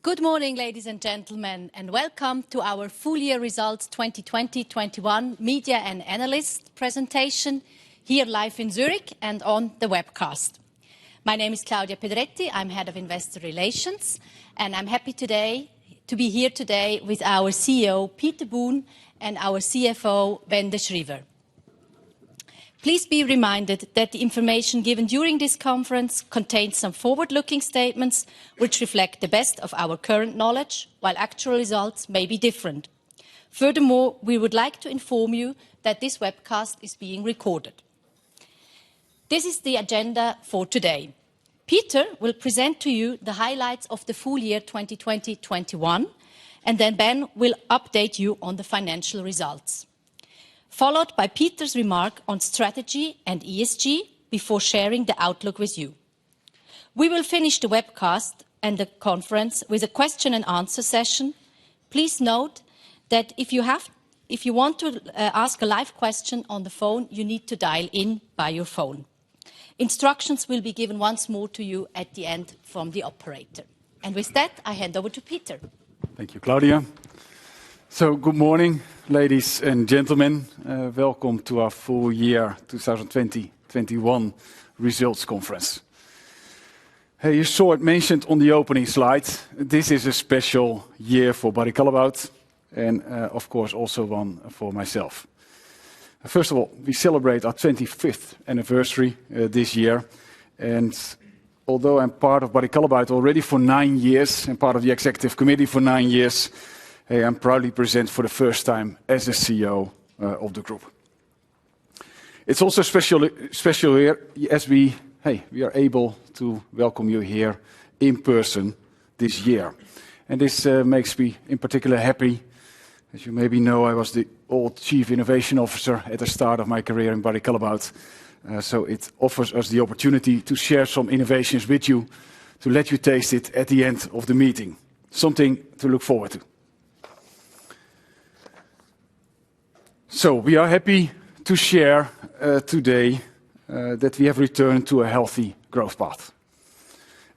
Good morning, ladies and gentlemen, and welcome to our full year results 2020-21 media and analyst presentation here live in Zurich and on the webcast. My name is Claudia Pedretti. I'm Head of Investor Relations, and I'm happy today to be here today with our CEO, Peter Boone, and our CFO, Ben de Schryver. Please be reminded that the information given during this conference contains some forward-looking statements which reflect the best of our current knowledge, while actual results may be different. Furthermore, we would like to inform you that this webcast is being recorded. This is the agenda for today. Peter will present to you the highlights of the full year 2020-21, and then Ben will update you on the financial results, followed by Peter's remark on strategy and ESG before sharing the outlook with you. We will finish the webcast and the conference with a question and answer session. Please note that if you want to ask a live question on the phone, you need to dial in by your phone. Instructions will be given once more to you at the end from the operator. And with that, I hand over to Peter. Thank you, Claudia. So, good morning, ladies and gentlemen. Welcome to our full year 2020-21 results conference. Hey, you saw it mentioned on the opening slide. This is a special year for Barry Callebaut and, of course, also one for myself. First of all, we celebrate our 25th anniversary this year. And although I'm part of Barry Callebaut already for 9 years and part of the executive committee for 9 years, hey, I'm proudly present for the first time as the CEO of the group. It's also special here as we are able to welcome you here in person this year. And this makes me in particular happy. As you maybe know, I was the old Chief Innovation Officer at the start of my career in Barry Callebaut. So it offers us the opportunity to share some innovations with you, to let you taste it at the end of the meeting. Something to look forward to. So we are happy to share today that we have returned to a healthy growth path.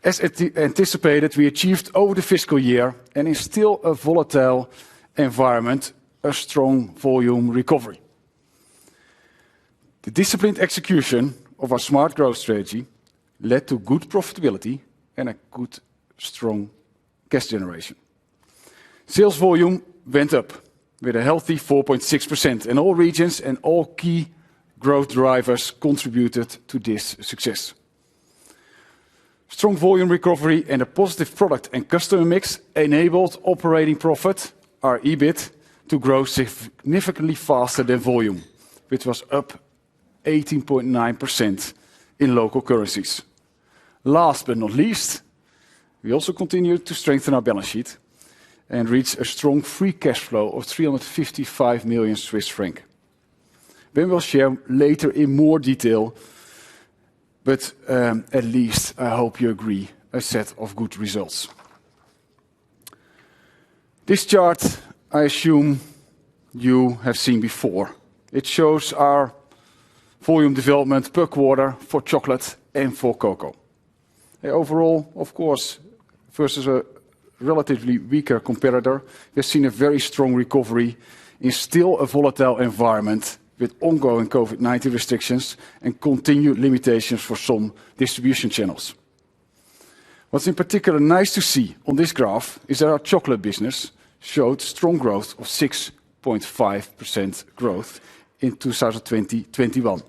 As anticipated, we achieved over the fiscal year and in still a volatile environment, a strong volume recovery. The disciplined execution of our smart growth strategy led to good profitability and a good, strong cash generation. Sales volume went up with a healthy 4.6%, and all regions and all key growth drivers contributed to this success. Strong volume recovery and a positive product and customer mix enabled operating profit, our EBIT, to grow significantly faster than volume, which was up 18.9% in local currencies. Last but not least, we also continued to strengthen our balance sheet and reach a strong free cash flow of 355 million Swiss franc. Ben will share later in more detail, but at least I hope you agree, a set of good results. This chart, I assume you have seen before. It shows our volume development per quarter for chocolate and for cocoa. Overall, of course, versus a relatively weaker competitor, we've seen a very strong recovery in still a volatile environment with ongoing COVID-19 restrictions and continued limitations for some distribution channels. What's in particular nice to see on this graph is that our chocolate business showed strong growth of 6.5% growth in 2020-21,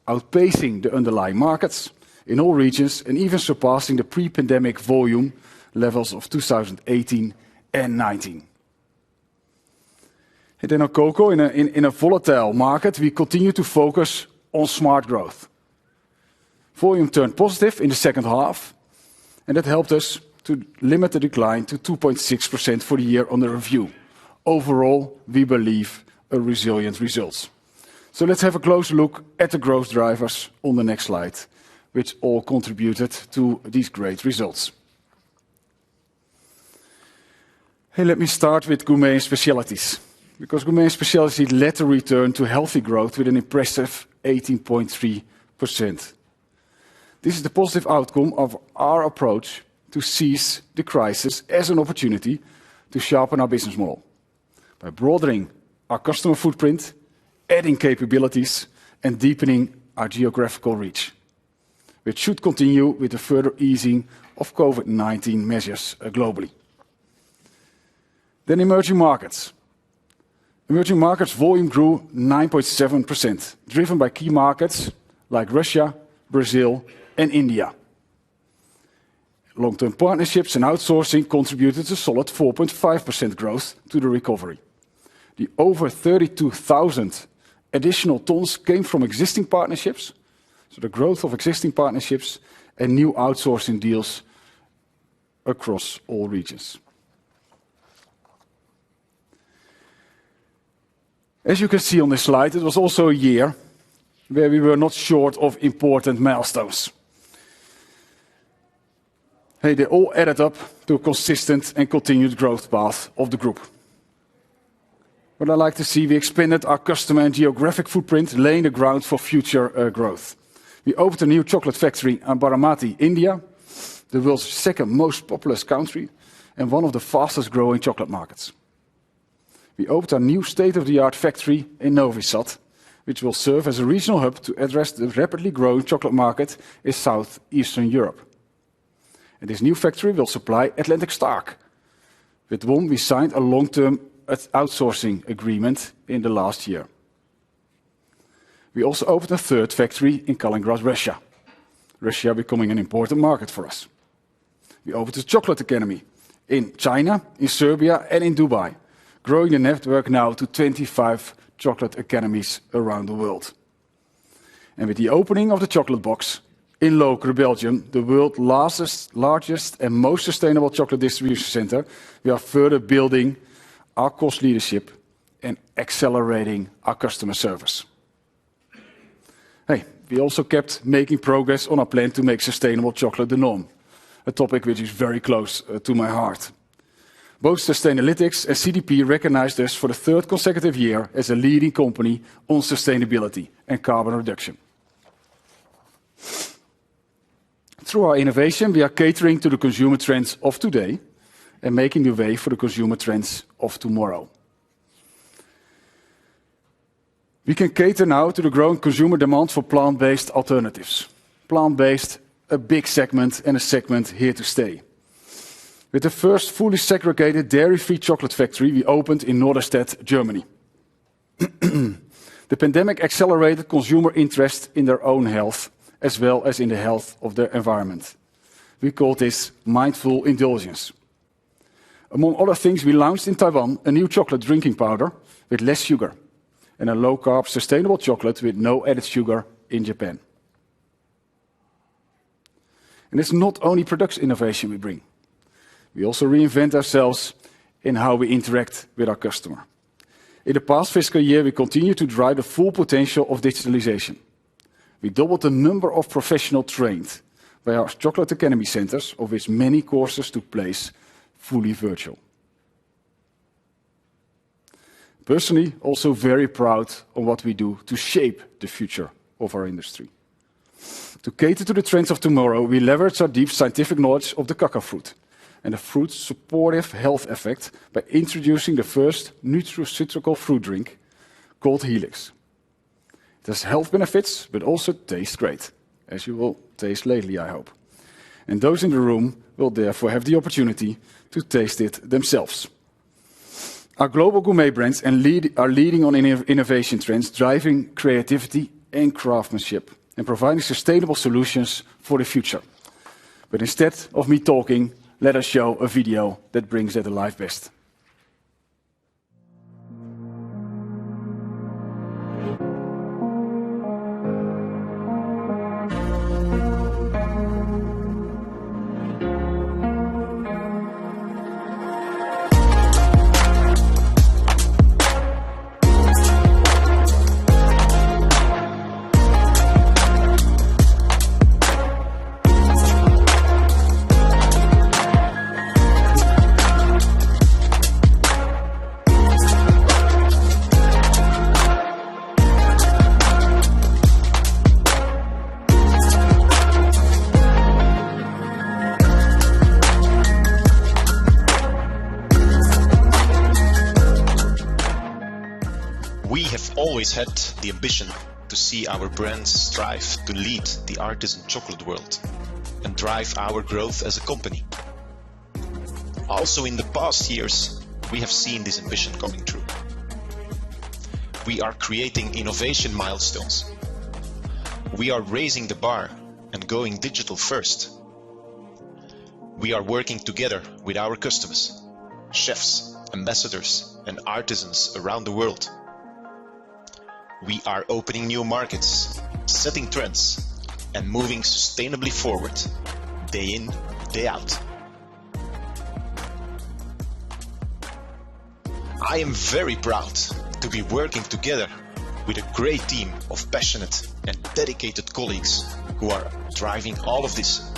outpacing the underlying markets in all regions and even surpassing the pre-pandemic volume levels of 2018 and 19. And then on cocoa, in a volatile market, we continue to focus on smart growth. Volume turned positive in the second half, and that helped us to limit the decline to 2.6% for the year under review. Overall, we believe a resilient results. So let's have a close look at the growth drivers on the next slide, which all contributed to these great results. Hey, let me start with Gourmet and Specialties, because Gourmet and Specialties led the return to healthy growth with an impressive 18.3%. This is the positive outcome of our approach to to seize the crisis as an opportunity to sharpen our business model by broadening our customer footprint, adding capabilities, and deepening our geographical reach, which should continue with the further easing of COVID-19 measures globally. Then emerging markets. Emerging markets volume grew 9.7%, driven by key markets like Russia, Brazil, and India. Long-term partnerships and outsourcing contributed a solid 4.5% growth to the recovery. The over 32,000 additional tons came from existing partnerships, so the growth of existing partnerships and new outsourcing deals across all regions. As you can see on this slide, it was also a year where we were not short of important milestones. Hey, they all added up to a consistent and continued growth path of the group. What I like to see, we expanded our customer and geographic footprint, laying the ground for future growth. We opened a new chocolate factory in Baramati, India, the world's second most populous country and one of the fastest growing chocolate markets. We opened a new state-of-the-art factory in Novi Sad, which will serve as a regional hub to address the rapidly growing chocolate market in southeastern Europe. And this new factory will supply Atlantic Stark, with whom we signed a long-term outsourcing agreement in the last year. We also opened a third factory in Kaliningrad, Russia. Russia becoming an important market for us. We opened a chocolate academy in China, in Serbia, and in Dubai, growing the network now to 25 chocolate academies around the world. And with the opening of the Chocolate Box in Lokeren, Belgium, the world's largest and most sustainable chocolate distribution center, we are further building our cost leadership and accelerating our customer service. Hey, we also kept making progress on our plan to make sustainable chocolate the norm, a topic which is very close to my heart. Both Sustainalytics and CDP recognized us for the third consecutive year as a leading company on sustainability and carbon reduction. Through our innovation, we are catering to the consumer trends of today and making the way for the consumer trends of tomorrow. We can cater now to the growing consumer demand for plant-based alternatives. Plant-based, a big segment and a segment here to stay. With the first fully segregated dairy-free chocolate factory we opened in Norderstedt, Germany. The pandemic accelerated consumer interest in their own health, as well as in the health of their environment. We call this mindful indulgence. Among other things, we launched in Taiwan a new chocolate drinking powder with less sugar and a low-carb sustainable chocolate with no added sugar in Japan. And it's not only product innovation we bring. We also reinvent ourselves in how we interact with our customer. In the past fiscal year, we continue to drive the full potential of digitalization. We doubled the number of professionals trained by our Chocolate Academy centers, of which many courses took place fully virtual. Personally, also very proud of what we do to shape the future of our industry. To cater to the trends of tomorrow, we leverage our deep scientific knowledge of the cacao fruit and the fruit's supportive health effect by introducing the first nutraceutical fruit drink called Helix. It has health benefits, but also tastes great, as you will taste lately, I hope. And those in the room will therefore have the opportunity to taste it themselves. Our global gourmet brands are leading on innovation trends, driving creativity and craftsmanship, and providing sustainable solutions for the future. But instead of me talking, let us show a video that brings that alive best. always had the ambition to see our brands strive to lead the artisan chocolate world and drive our growth as a company. Also in the past years, we have seen this ambition coming true. We are creating innovation milestones. We are raising the bar and going digital first. We are working together with our customers, chefs, ambassadors, and artisans around the world. We are opening new markets, setting trends, and moving sustainably forward, day in, day out. I am very proud to be working together with a great team of passionate and dedicated colleagues who are driving all of this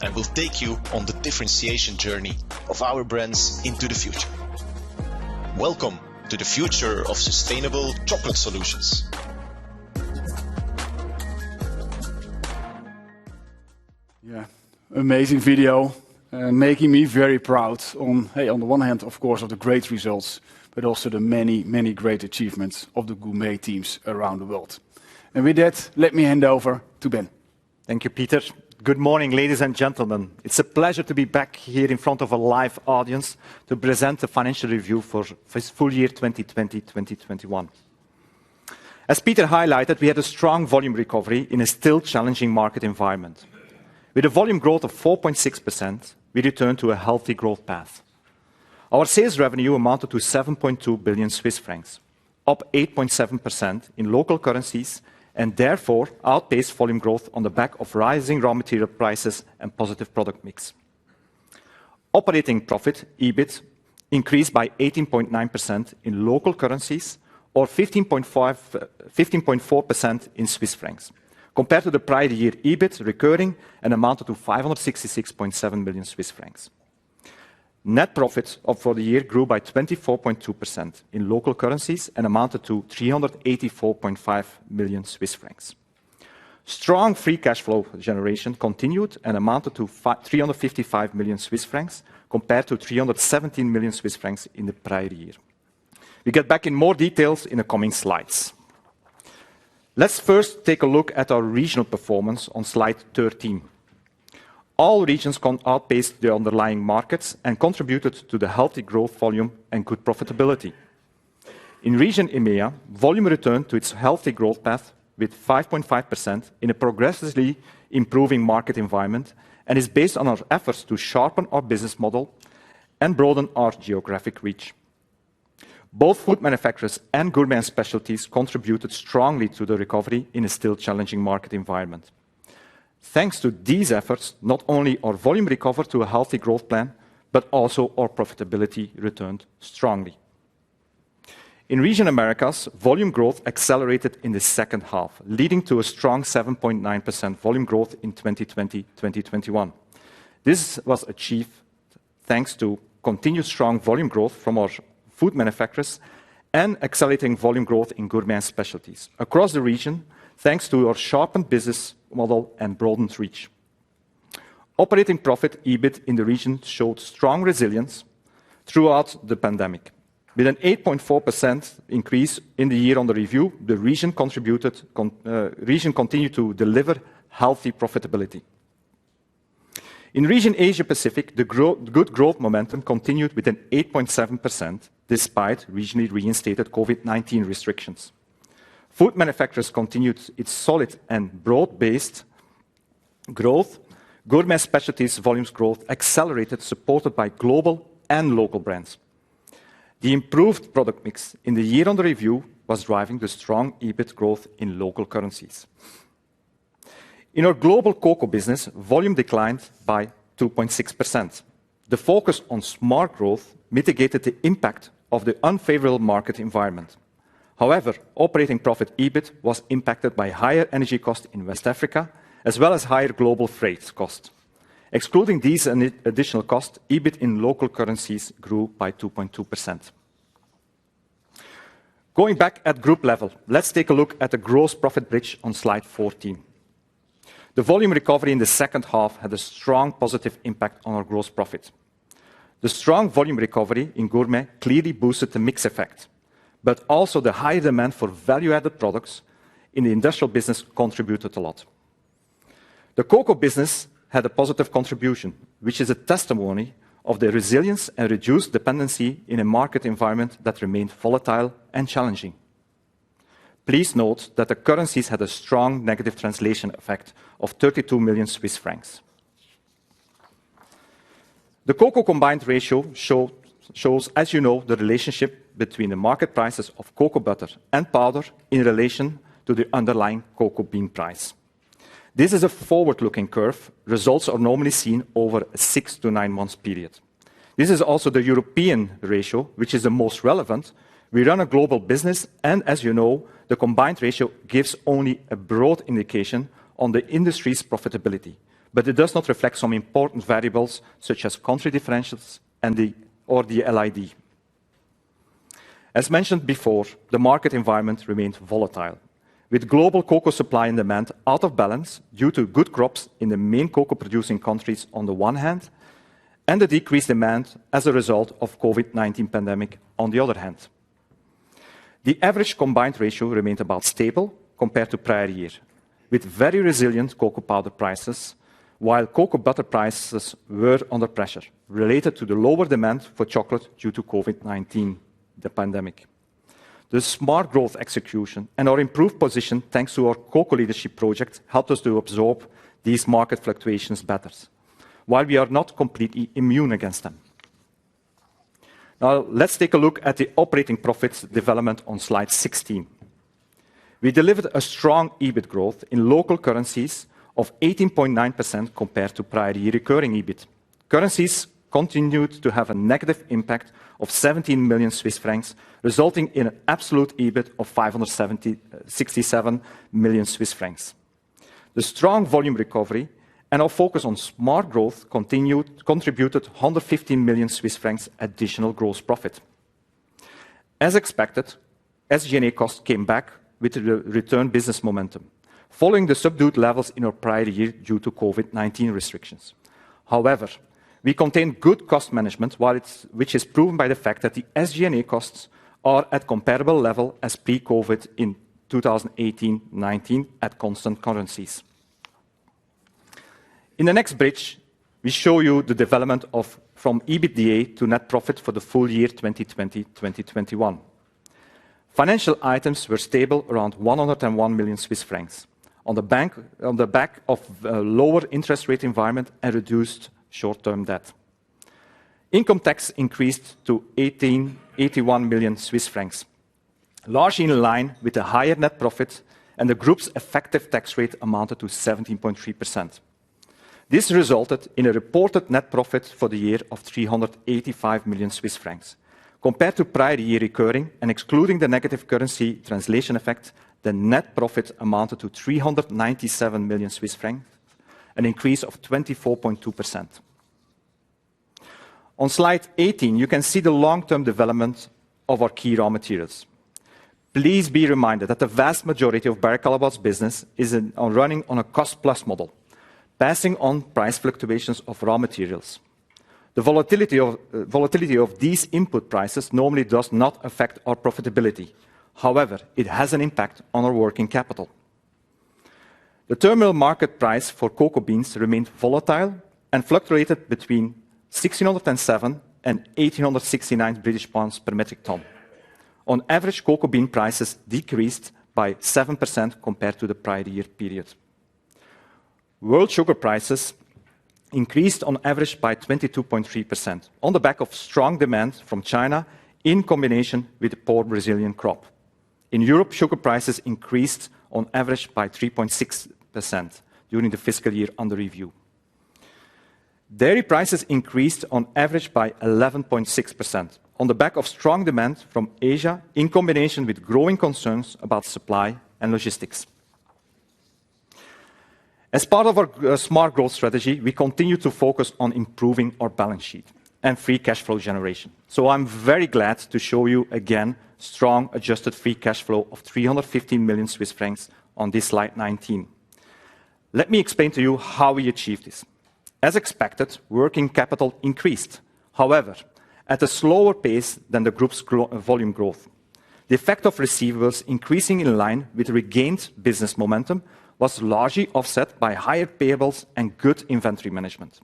and will take you on the differentiation journey of our brands into the future. Welcome to the future of sustainable chocolate solutions. Yeah, amazing video, making me very proud on the one hand, of course, of the great results, but also the many, many great achievements of the Gourmet teams around the world. And with that, let me hand over to Ben. Thank you, Peter. Good morning, ladies and gentlemen. It's a pleasure to be back here in front of a live audience to present the financial review for full year 2020-2021. As Peter highlighted, we had a strong volume recovery in a still challenging market environment. With a volume growth of 4.6%, we returned to a healthy growth path. Our sales revenue amounted to 7.2 billion Swiss francs, up 8.7% in local currencies, and therefore outpaced volume growth on the back of rising raw material prices and positive product mix. Operating profit, EBIT, increased by 18.9% in local currencies or 15.4% in Swiss francs. Compared to the prior year EBIT recurring and amounted to 566.7 million Swiss francs. Net profit for the year grew by 24.2% in local currencies and amounted to 384.5 million Swiss francs. Strong free cash flow generation continued and amounted to 355 million Swiss francs compared to 317 million Swiss francs in the prior year. We get back in more details in the coming slides. Let's first take a look at our regional performance on slide 13. All regions outpaced the underlying markets and contributed to the healthy growth volume and good profitability. In region EMEA, volume returned to its healthy growth path with 5.5% in a progressively improving market environment and is based on our efforts to sharpen our business model and broaden our geographic reach. Both food manufacturers and Gourmet and specialties contributed strongly to the recovery in a still challenging market environment. Thanks to these efforts, not only our volume recovered to a healthy growth plan, but also our profitability returned strongly. In region Americas, volume growth accelerated in the second half, leading to a strong 7.9% volume growth in 2020-2021. This was achieved thanks to continued strong volume growth from our food manufacturers and accelerating volume growth in Gourmet and specialties across the region, thanks to our sharpened business model and broadened reach. Operating profit, EBIT, in the region showed strong resilience throughout the pandemic. With an 8.4% increase in the year under review, the region continued to deliver healthy profitability. In region Asia Pacific, the good growth momentum continued with an 8.7% despite regionally reinstated COVID-19 restrictions. Food manufacturers continued its solid and broad-based growth. Gourmet specialties volumes growth accelerated, supported by global and local brands. The improved product mix in the year under review was driving the strong EBIT growth in local currencies. In our global cocoa business, volume declined by 2.6%. The focus on smart growth mitigated the impact of the unfavorable market environment. However, operating profit EBIT was impacted by higher energy costs in West Africa, as well as higher global freight costs. Excluding these additional costs, EBIT in local currencies grew by 2.2%. Going back at group level, let's take a look at the gross profit bridge on slide 14. The volume recovery in the second half had a strong positive impact on our gross profit. The strong volume recovery in Gourmet clearly boosted the mix effect, but also the high demand for value-added products in the industrial business contributed a lot. The cocoa business had a positive contribution, which is a testimony of the resilience and reduced dependency in a market environment that remained volatile and challenging. Please note that the currencies had a strong negative translation effect of 32 million Swiss francs. The cocoa combined ratio shows, as you know, the relationship between the market prices of cocoa butter and powder in relation to the underlying cocoa bean price. This is a forward-looking curve. Results are normally seen over a 6 to 9 months period. This is also the European ratio, which is the most relevant. We run a global business, and as you know, the combined ratio gives only a broad indication on the industry's profitability, but it does not reflect some important variables such as country differentials and the LID. As mentioned before, the market environment remained volatile, with global cocoa supply and demand out of balance due to good crops in the main cocoa-producing countries on the one hand, and the decreased demand as a result of COVID-19 pandemic on the other hand. The average combined ratio remained about stable compared to prior year, with very resilient cocoa powder prices, while cocoa butter prices were under pressure, related to the lower demand for chocolate due to COVID-19, the pandemic. The smart growth execution and our improved position, thanks to our cocoa leadership project, helped us to absorb these market fluctuations better, while we are not completely immune against them. Now, let's take a look at the operating profits development on slide 16. We delivered a strong EBIT growth in local currencies of 18.9% compared to prior year recurring EBIT. Currencies continued to have a negative impact of 17 million Swiss francs, resulting in an absolute EBIT of 567 million Swiss francs. The strong volume recovery and our focus on smart growth contributed 115 million Swiss francs additional gross profit. As expected, SG&A costs came back with the return business momentum, following the subdued levels in our prior year due to COVID-19 restrictions. However, we contained good cost management, which is proven by the fact that the SG&A costs are at comparable level as pre-COVID in 2018-19 at constant currencies. In the next bridge, we show you the development from EBITDA to net profit for the full year 2020-2021. Financial items were stable around 101 million Swiss francs on the back of a lower interest rate environment and reduced short-term debt. Income tax increased to 81 million Swiss francs, largely in line with the higher net profit, and the group's effective tax rate amounted to 17.3%. This resulted in a reported net profit for the year of 385 million Swiss francs. Compared to prior year recurring and excluding the negative currency translation effect, the net profit amounted to 397 million Swiss francs, an increase of 24.2%. On slide 18, you can see the long-term development of our key raw materials. Please be reminded that the vast majority of Barry Callebaut's business is running on a cost-plus model, passing on price fluctuations of raw materials. The volatility of these input prices normally does not affect our profitability. However, it has an impact on our working capital. The terminal market price for cocoa beans remained volatile and fluctuated between 1,607 and 1,869 British pounds per metric ton. On average, cocoa bean prices decreased by 7% compared to the prior year period. World sugar prices increased on average by 22.3% on the back of strong demand from China in combination with a poor Brazilian crop. In Europe, sugar prices increased on average by 3.6% during the fiscal year under review. Dairy prices increased on average by 11.6% on the back of strong demand from Asia in combination with growing concerns about supply and logistics. As part of our smart growth strategy, we continue to focus on improving our balance sheet and free cash flow generation. So I'm very glad to show you again strong adjusted free cash flow of 315 million Swiss francs on this slide 19. Let me explain to you how we achieved this. As expected, working capital increased, however, at a slower pace than the group's volume growth. the effect of receivables increasing in line with regained business momentum was largely offset by higher payables and good inventory management.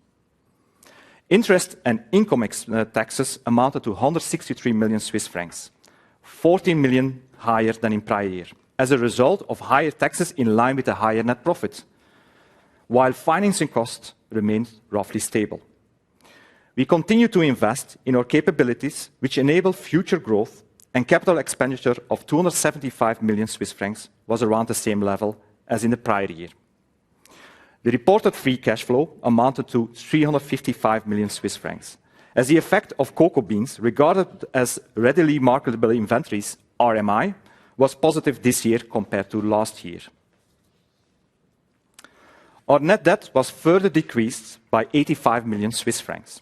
Interest and income taxes amounted to 163 million Swiss francs, 14 million higher than in prior year, as a result of higher taxes in line with the higher net profit, while financing costs remained roughly stable. We continue to invest in our capabilities, which enable future growth, and capital expenditure of 275 million Swiss francs was around the same level as in the prior year. The reported free cash flow amounted to 355 million Swiss francs, as the effect of cocoa beans regarded as readily marketable inventories, RMI, was positive this year compared to last year. Our net debt was further decreased by 85 million Swiss francs.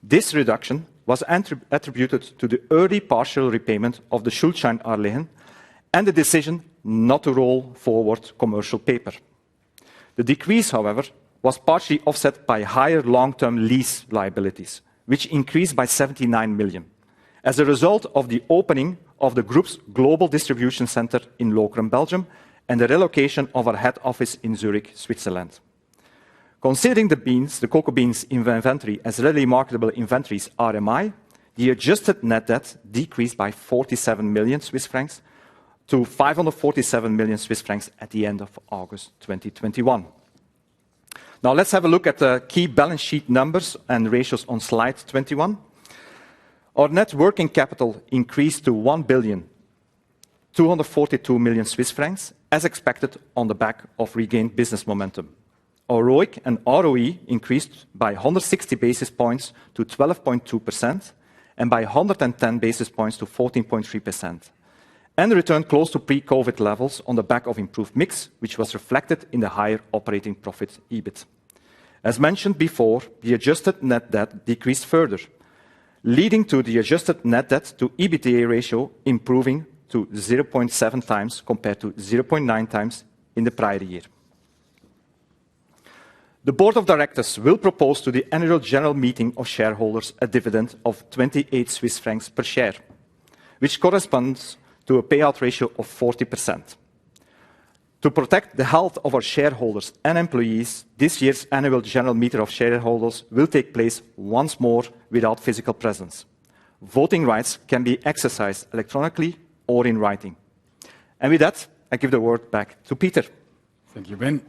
This reduction was attributed to the early partial repayment of the Schuldschein and the decision not to roll forward commercial paper. The decrease, however, was partially offset by higher long-term lease liabilities, which increased by 79 million, as a result of the opening of the group's global distribution center in Lokeren, Belgium, and the relocation of our head office in Zurich, Switzerland. Considering the cocoa beans inventory as readily marketable inventories, RMI, the adjusted net debt decreased by 47 million Swiss francs to 547 million Swiss francs at the end of August 2021. Now let's have a look at the key balance sheet numbers and ratios on slide 21. Our net working capital increased to 1,242 million Swiss francs, as expected on the back of regained business momentum. Our ROIC and ROE increased by 160 basis points to 12.2% and by 110 basis points to 14.3%, and returned close to pre-COVID levels on the back of improved mix, which was reflected in the higher operating profit EBIT. As mentioned before, the adjusted net debt decreased further, leading to the adjusted net debt to EBITDA ratio improving to 0.7 times compared to 0.9 times in the prior year. The board of directors will propose to the annual general meeting of shareholders a dividend of 28 Swiss francs per share, which corresponds to a payout ratio of 40%. To protect the health of our shareholders and employees, this year's annual general meeting of shareholders will take place once more without physical presence. Voting rights can be exercised electronically or in writing. And with that, I give the word back to Peter. Thank you, Ben.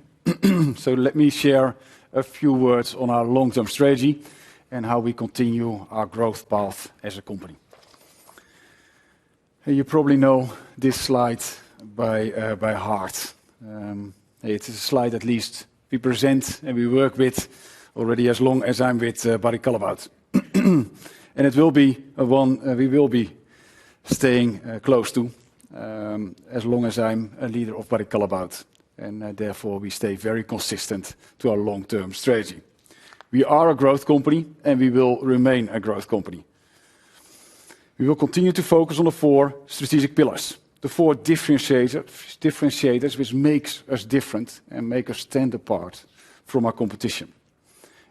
So let me share a few words on our long-term strategy and how we continue our growth path as a company. You probably know this slide by heart. It is a slide at least we present and we work with already as long as I'm with Barry Callebaut. And it will be one we will be staying close to as long as I'm a leader of Barry Callebaut. And therefore we stay very consistent to our long-term strategy. We are a growth company and we will remain a growth company. We will continue to focus on the 4 strategic pillars, the 4 differentiators which makes us different and make us stand apart from our competition.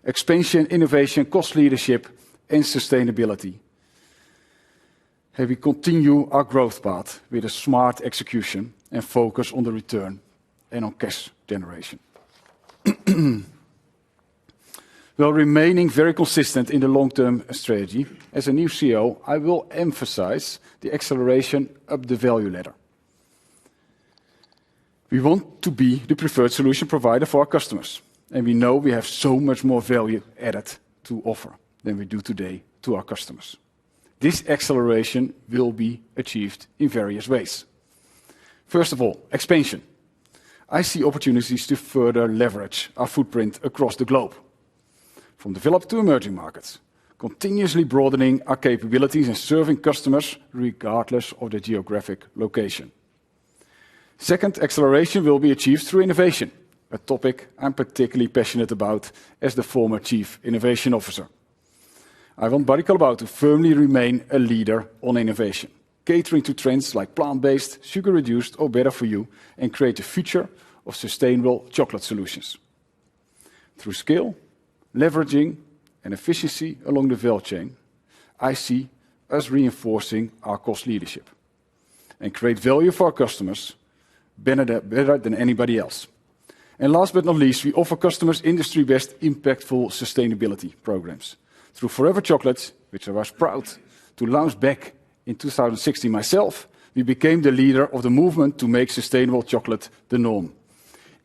Expansion, innovation, cost leadership and sustainability. And we continue our growth path with a smart execution and focus on the return and on cash generation. While remaining very consistent in the long-term strategy, as a new CEO, I will emphasize the acceleration up the value ladder. We want to be the preferred solution provider for our customers, and we know we have so much more value added to offer than we do today to our customers. This acceleration will be achieved in various ways. First of all, expansion. I see opportunities to further leverage our footprint across the globe, from developed to emerging markets, continuously broadening our capabilities and serving customers regardless of the geographic location. Second, acceleration will be achieved through innovation, a topic I'm particularly passionate about as the former Chief Innovation Officer. I want Barry Callebaut to firmly remain a leader on innovation, catering to trends like plant-based, sugar-reduced or better for you, and create a future of sustainable chocolate solutions. Through scale, leveraging and efficiency along the value chain, I see us reinforcing our cost leadership. and create value for our customers better than anybody else. And last but not least, we offer customers industry-best impactful sustainability programs. Through Forever Chocolate, which I was proud to launch back in 2016 myself, we became the leader of the movement to make sustainable chocolate the norm.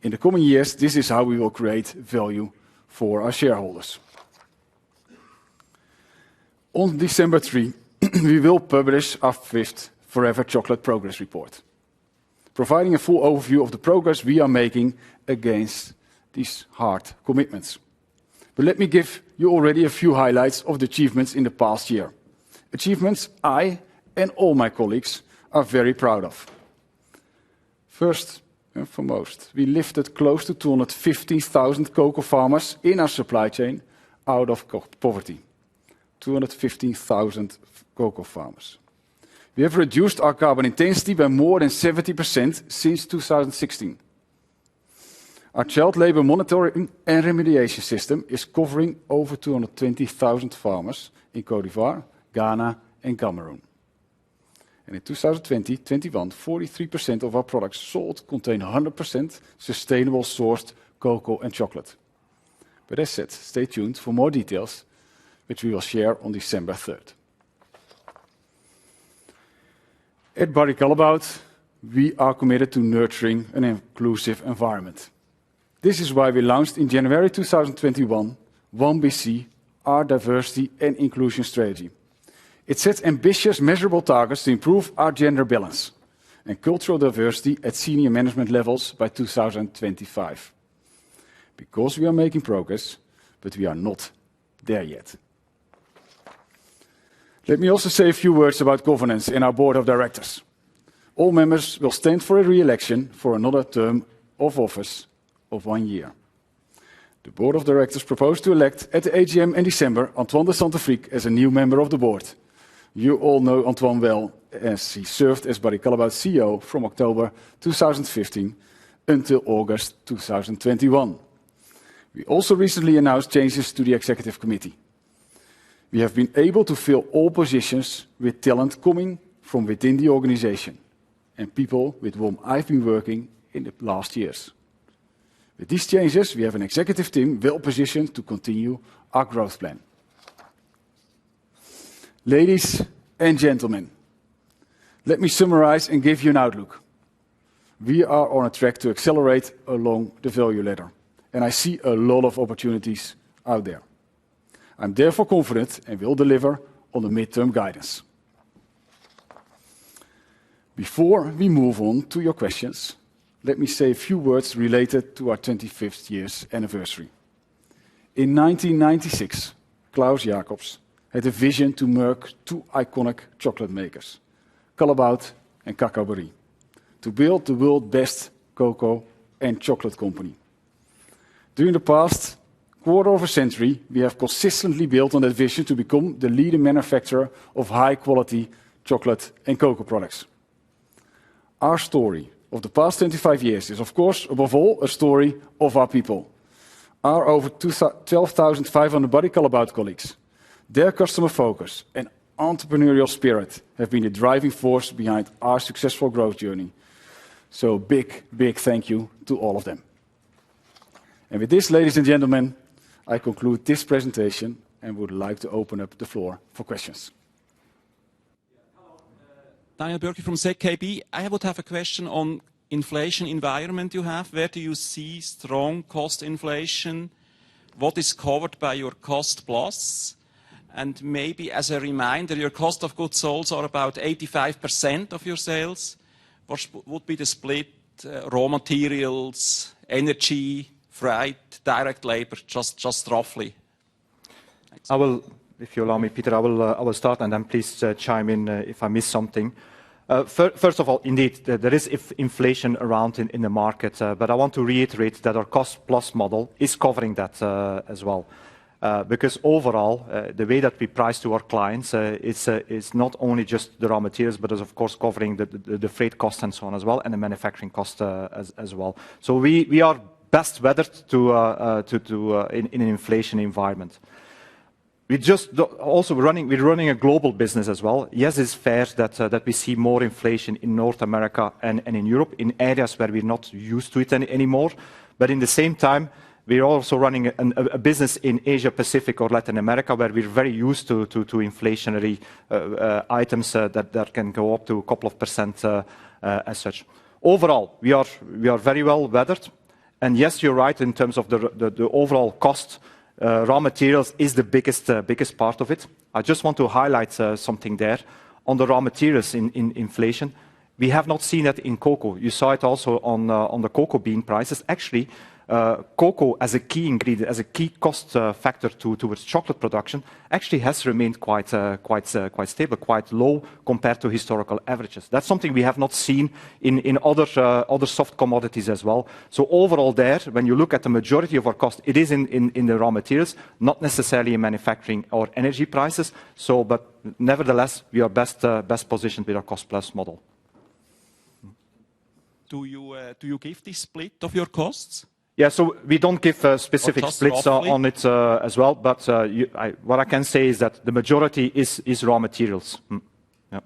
In the coming years, this is how we will create value for our shareholders. On December 3, we will publish our 5th Forever Chocolate Progress Report, providing a full overview of the progress we are making against these hard commitments. But let me give you already a few highlights of the achievements in the past year. Achievements I and all my colleagues are very proud of. First and foremost, we lifted close to 215,000 cocoa farmers in our supply chain out of poverty. 215,000 cocoa farmers. We have reduced our carbon intensity by more than 70% since 2016. Our child labor monitoring and remediation system is covering over 220,000 farmers in Côte d'Ivoire, Ghana and Cameroon. And in 2020-21, 43% of our products sold contain 100% sustainable sourced cocoa and chocolate. But as said, stay tuned for more details, which we will share on December 3rd. At Barry Callebaut, we are committed to nurturing an inclusive environment. This is why we launched in January 2021 1BC, our diversity and inclusion strategy. It sets ambitious, measurable targets to improve our gender balance and cultural diversity at senior management levels by 2025. Because we are making progress, but we are not there yet. Let me also say a few words about governance in our board of directors. All members will stand for a re-election for another term of office of 1 year. The board of directors proposed to elect at the AGM in December Antoine de Saint-Affrique as a new member of the board. You all know Antoine well, as he served as Barry Callebaut CEO from October 2015 until August 2021. We also recently announced changes to the executive committee. We have been able to fill all positions with talent coming from within the organization and people with whom I've been working in the last years. With these changes, we have an executive team well positioned to continue our growth plan. Ladies and gentlemen, let me summarize and give you an outlook. We are on a track to accelerate along the value ladder, and I see a lot of opportunities out there. I'm therefore confident and will deliver on the midterm guidance. Before we move on to your questions, let me say a few words related to our 25th year's anniversary. In 1996, Klaus Jacobs had a vision to merge two iconic chocolate makers, Callebaut and Cacao Barry, to build the world's best cocoa and chocolate company. During the past quarter of a century, we have consistently built on that vision to become the leading manufacturer of high-quality chocolate and cocoa products. Our story of the past 25 years is, of course, above all, a story of our people. Our over 12,500 Barry Callebaut colleagues, their customer focus and entrepreneurial spirit have been the driving force behind our successful growth journey. So big, big thank you to all of them. And with this, ladies and gentlemen, I conclude this presentation and would like to open up the floor for questions. Hello, Daniel Bürki from ZKB. I would have a question on inflation environment you have. Where do you see strong cost inflation? What is covered by your cost plus? And maybe as a reminder, your cost of goods sold are about 85% of your sales. What would be the split, raw materials, energy, freight, direct labor, just roughly? Thanks. I will, if you allow me, Peter, I will start and then please chime in if I miss something. First of all, indeed, there is inflation around in the market, but I want to reiterate that our cost plus model is covering that as well. Because overall, the way that we price to our clients is not only just the raw materials, but is of course covering the freight cost and so on as well, and the manufacturing cost as well. So we are best weathered in an inflation environment. We're running a global business as well. Yes, it's fair that we see more inflation in North America and in Europe, in areas where we're not used to it anymore. But in the same time, we're also running a business in Asia Pacific or Latin America, where we're very used to inflationary items that can go up to a couple of percent as such. Overall, we are very well weathered. And yes, you're right in terms of the overall cost. Raw materials is the biggest part of it. I just want to highlight something there. On the raw materials in inflation, we have not seen that in cocoa. You saw it also on the cocoa bean prices. Actually, cocoa as a key ingredient, as a key cost factor towards chocolate production, actually has remained quite stable, quite low compared to historical averages. That's something we have not seen in other soft commodities as well. So overall there, when you look at the majority of our cost, it is in the raw materials, not necessarily in manufacturing or energy prices. So, but nevertheless, we are best positioned with our cost plus model. Do you give the split of your costs? Yeah, so we don't give specific splits on it as well, but what I can say is that the majority is raw materials. Yeah.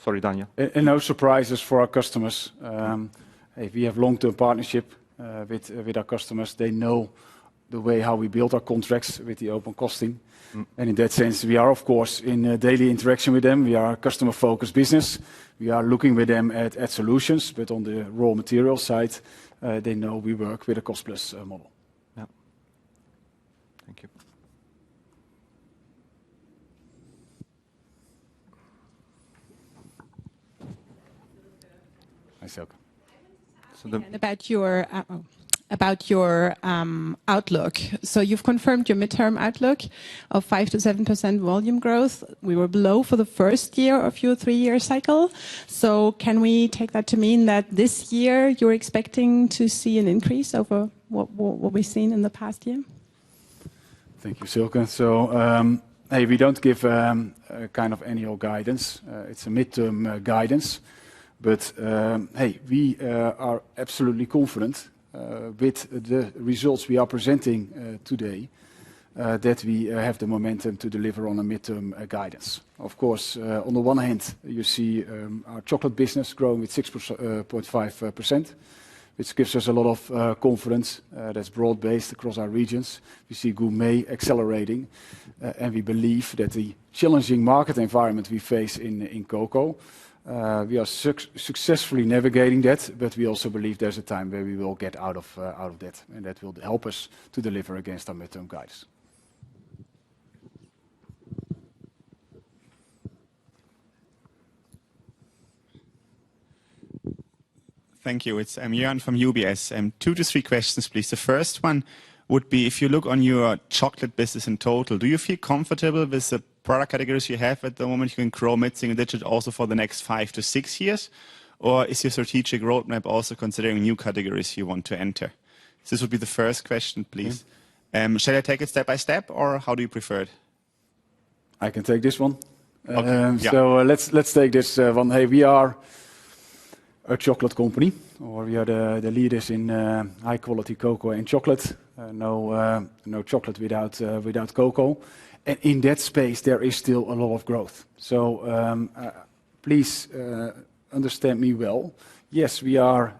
Sorry, Daniel. And no surprises for our customers. If we have long-term partnership with our customers, they know the way how we build our contracts with the open costing. And in that sense, we are, of course, in daily interaction with them. We are a customer-focused business. We are looking with them at solutions, but on the raw material side, they know we work with a cost-plus model. Yeah. Thank you. Hi, Silke. About your outlook. So you've confirmed your midterm outlook of 5 to 7% volume growth. We were below for the first year of your 3-year cycle. So can we take that to mean that this year you're expecting to see an increase over what we've seen in the past year? Thank you, Silke. So, we don't give kind of annual guidance. It's a midterm guidance. But, we are absolutely confident with the results we are presenting today, that we have the momentum to deliver on a midterm guidance. Of course, on the one hand, you see our chocolate business growing with 6.5%, which gives us a lot of confidence. That's broad-based across our regions. We see Gourmet accelerating, and we believe that the challenging market environment we face in cocoa, we are successfully navigating that, but we also believe there's a time where we will get out of that, and that will help us to deliver against our midterm guidance. Thank you. It's Jan from UBS. 2 to 3 questions, please. The first one would be, if you look on your chocolate business in total, do you feel comfortable with the product categories you have at the moment? You can grow mid-single digit also for the next 5 to 6 years? Or is your strategic roadmap also considering new categories you want to enter? This would be the first question, please. Shall I take it step by step, or how do you prefer it? I can take this one. Okay. Yeah. So let's take this one. Hey, we are a chocolate company, or we are the leaders in high quality cocoa and chocolate. No chocolate without cocoa. And in that space, there is still a lot of growth. So please understand me well. Yes, we are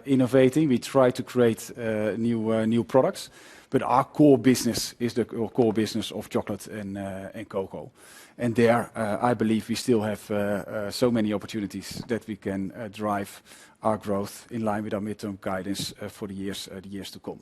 innovating. We try to create new products, but our core business is the core business of chocolate and cocoa. And there, I believe we still have so many opportunities that we can drive our growth in line with our midterm guidance for the years to come.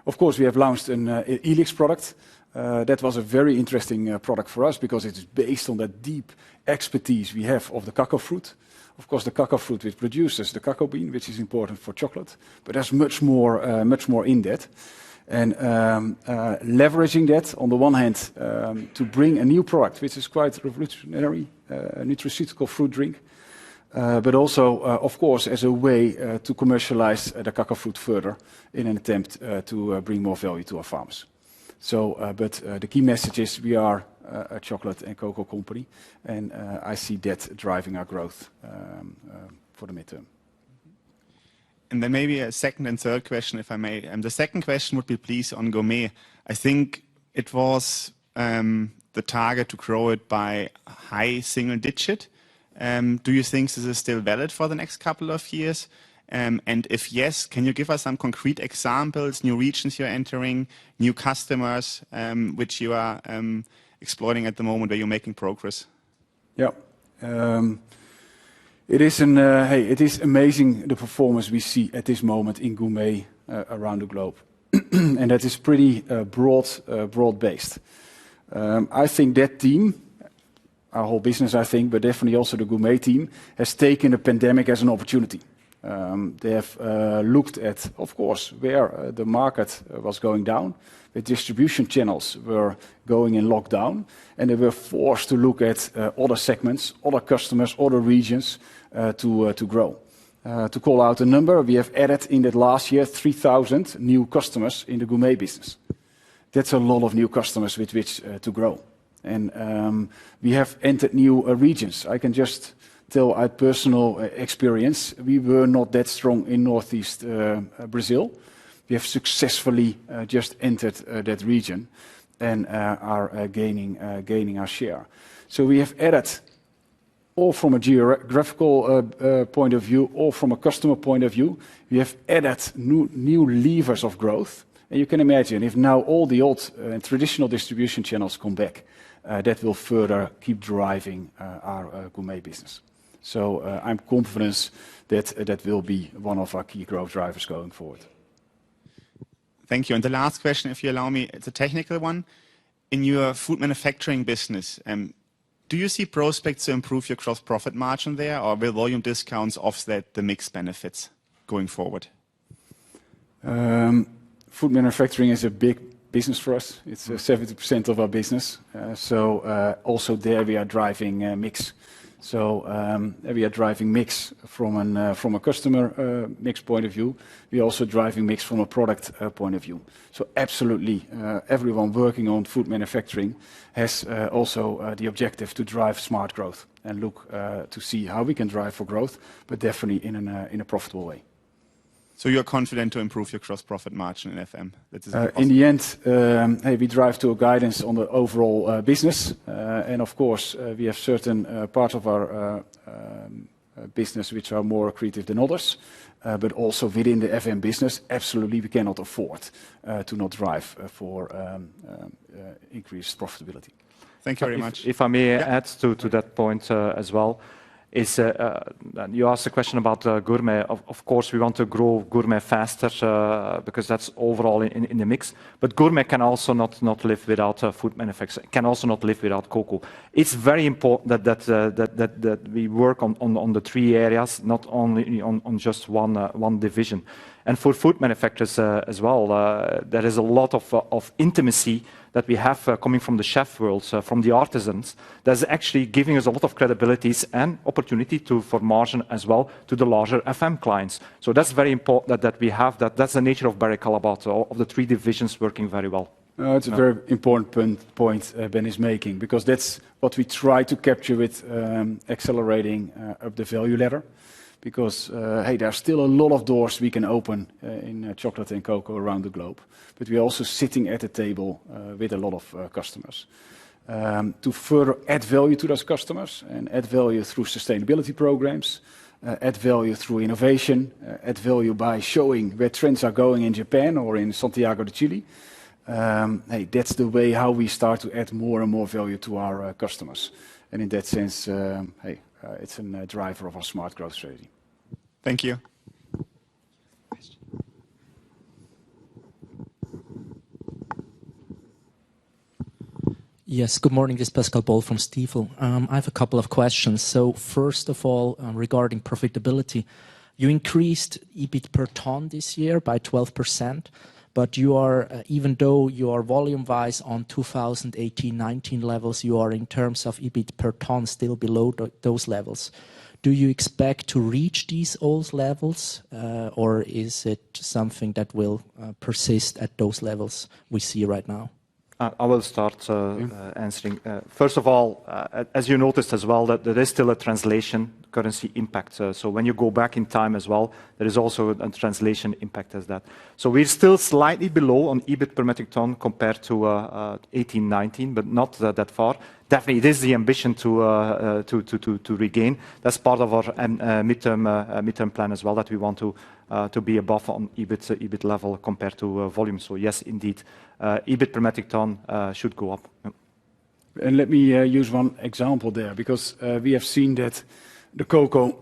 Of course, we have launched an Elix product. That was a very interesting product for us because it is based on that deep expertise we have of the cacao fruit. Of course, the cacao fruit which produces the cacao bean, which is important for chocolate, but there's much more in that. And leveraging that, on the one hand, to bring a new product, which is quite revolutionary, a nutraceutical fruit drink, but also, of course, as a way to commercialize the cacao fruit further in an attempt to bring more value to our farmers. So, but the key message is we are a chocolate and cocoa company, and I see that driving our growth for the midterm. And then maybe a second and third question, if I may. The second question would be, please, on Gourmet. I think it was the target to grow it by high single digit. Do you think this is still valid for the next couple of years? And if yes, can you give us some concrete examples, new regions you're entering, new customers which you are exploring at the moment, where you're making progress? Yeah. It is amazing the performance we see at this moment in Gourmet around the globe. And that is pretty broad-based. I think that team, our whole business, I think, but definitely also the Gourmet team, has taken the pandemic as an opportunity. They have looked at, of course, where the market was going down. The distribution channels were going in lockdown, and they were forced to look at other segments, other customers, other regions to grow. To call out a number, we have added in that last year 3,000 new customers in the Gourmet business. That's a lot of new customers with which to grow. And we have entered new regions. I can just tell our personal experience, we were not that strong in Northeast Brazil. We have successfully just entered that region and are gaining our share. So we have added, all from a geographical point of view, or from a customer point of view, we have added new levers of growth. And you can imagine, if now all the old traditional distribution channels come back, that will further keep driving our Gourmet business. So I'm confident that that will be one of our key growth drivers going forward. Thank you. And the last question, if you allow me, it's a technical one. In your food manufacturing business, do you see prospects to improve your gross profit margin there, or will volume discounts offset the mix benefits going forward? Food manufacturing is a big business for us. It's 70% of our business. So also there we are driving mix. So we are driving mix from a customer mix point of view. We are also driving mix from a product point of view. So absolutely, everyone working on food manufacturing has also the objective to drive smart growth and look to see how we can drive for growth, but definitely in a profitable way. So you're confident to improve your gross profit margin in FM? That is in the end, we drive to a guidance on the overall business. And of course, we have certain parts of our business which are more accretive than others. But also within the FM business, absolutely we cannot afford to not drive for increased profitability. Thank you very much. If I may add to that point as well, is you asked a question about Gourmet. Of course, we want to grow Gourmet faster because that's overall in the mix. But Gourmet can also not live without food manufacturing. Can also not live without cocoa. It's very important that we work on the three areas, not only on just one division. And for food manufacturers as well, there is a lot of intimacy that we have coming from the chef world, from the artisans, that's actually giving us a lot of credibilities and opportunity for margin as well to the larger FM clients. So that's very important that we have that. That's the nature of Barry Callebaut, of the three divisions working very well. It's a very important point Ben is making, because that's what we try to capture with accelerating up the value ladder. Because there are still a lot of doors we can open in chocolate and cocoa around the globe. But we're also sitting at the table with a lot of customers. To further add value to those customers and add value through sustainability programs, add value through innovation, add value by showing where trends are going in Japan or in Santiago de Chile. That's the way how we start to add more and more value to our customers. And in that sense, it's a driver of our smart growth strategy. Thank you. Yes, good morning. This is Pascal Boll from Stifel. I have a couple of questions. So first of all, regarding profitability, you increased EBIT per ton this year by 12%, but you are, even though you are volume-wise on 2018-19 levels, you are in terms of EBIT per ton still below those levels. Do you expect to reach these old levels, or is it something that will persist at those levels we see right now? I will start answering. First of all, as you noticed as well, that there is still a translation currency impact. So when you go back in time as well, there is also a translation impact as that. So we're still slightly below on EBIT per metric ton compared to 18-19, but not that far. Definitely, it is the ambition to regain. That's part of our midterm plan as well, that we want to be above on EBIT level compared to volume. So yes, indeed, EBIT per metric ton should go up. Yep. And let me use one example there, because we have seen that the cocoa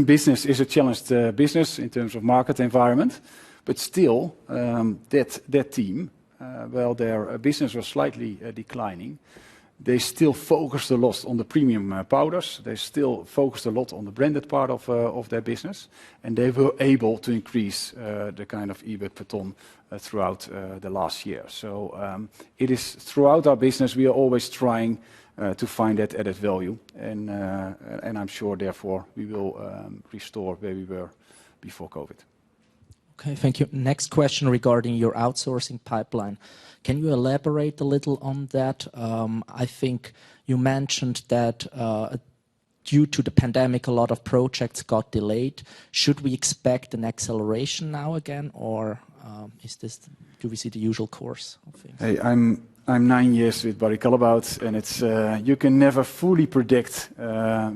business is a challenged business in terms of market environment, but still that team, while their business was slightly declining, they still focused a lot on the premium powders. They still focused a lot on the branded part of their business, and they were able to increase the kind of EBIT per ton throughout the last year. So it is throughout our business we are always trying to find that added value, and I'm sure therefore we will restore where we were before COVID. Okay, thank you. Next question regarding your outsourcing pipeline. Can you elaborate a little on that? I think you mentioned that due to the pandemic, a lot of projects got delayed. Should we expect an acceleration now again, or do we see the usual course of things? Hey, I'm 9 years with Barry Callebaut, and it's you can never fully predict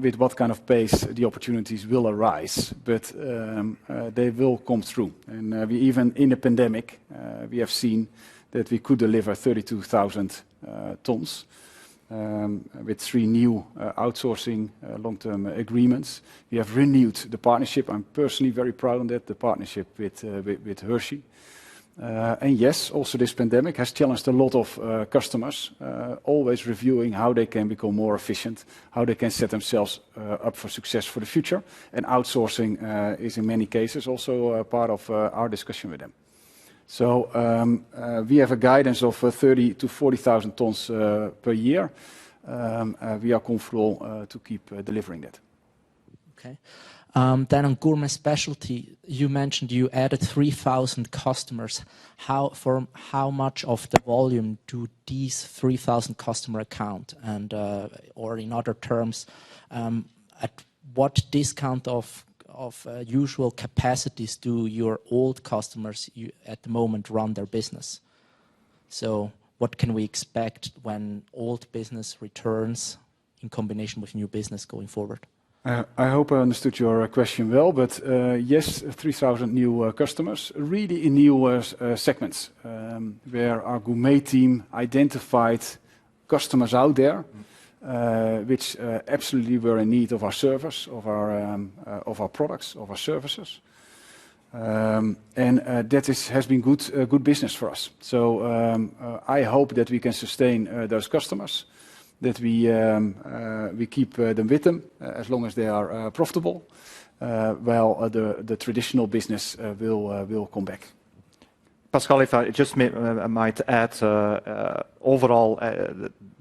with what kind of pace the opportunities will arise, but they will come through. And we even in the pandemic, we have seen that we could deliver 32,000 tons with 3 new outsourcing long-term agreements. We have renewed the partnership. I'm personally very proud of that, the partnership with Hershey. And yes, also this pandemic has challenged a lot of customers, always reviewing how they can become more efficient, how they can set themselves up for success for the future. And outsourcing is in many cases also part of our discussion with them. So we have a guidance of 30,000 to 40,000 tons per year. We are comfortable to keep delivering that. Okay. Then on Gourmet Specialty, you mentioned you added 3,000 customers. For how much of the volume do these 3,000 customers account? And or in other terms, at what discount of usual capacities do your old customers at the moment run their business? So what can we expect when old business returns in combination with new business going forward? I hope I understood your question well, but yes, 3,000 new customers, really in new segments, where our Gourmet team identified customers out there which absolutely were in need of our service, of our products, of our services. And that has been good business for us. So I hope that we can sustain those customers, that we keep them with them as long as they are profitable, while the traditional business will come back. Pascal, if I just might add, overall,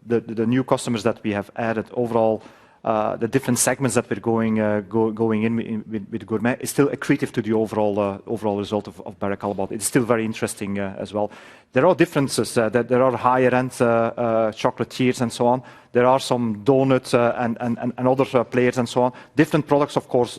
the new customers that we have added, overall, the different segments that we're going in with Gourmet is still accretive to the overall result of Barry Callebaut. It's still very interesting as well. There are differences. There are higher-end chocolatiers and so on. There are some donuts and other players and so on. Different products, of course,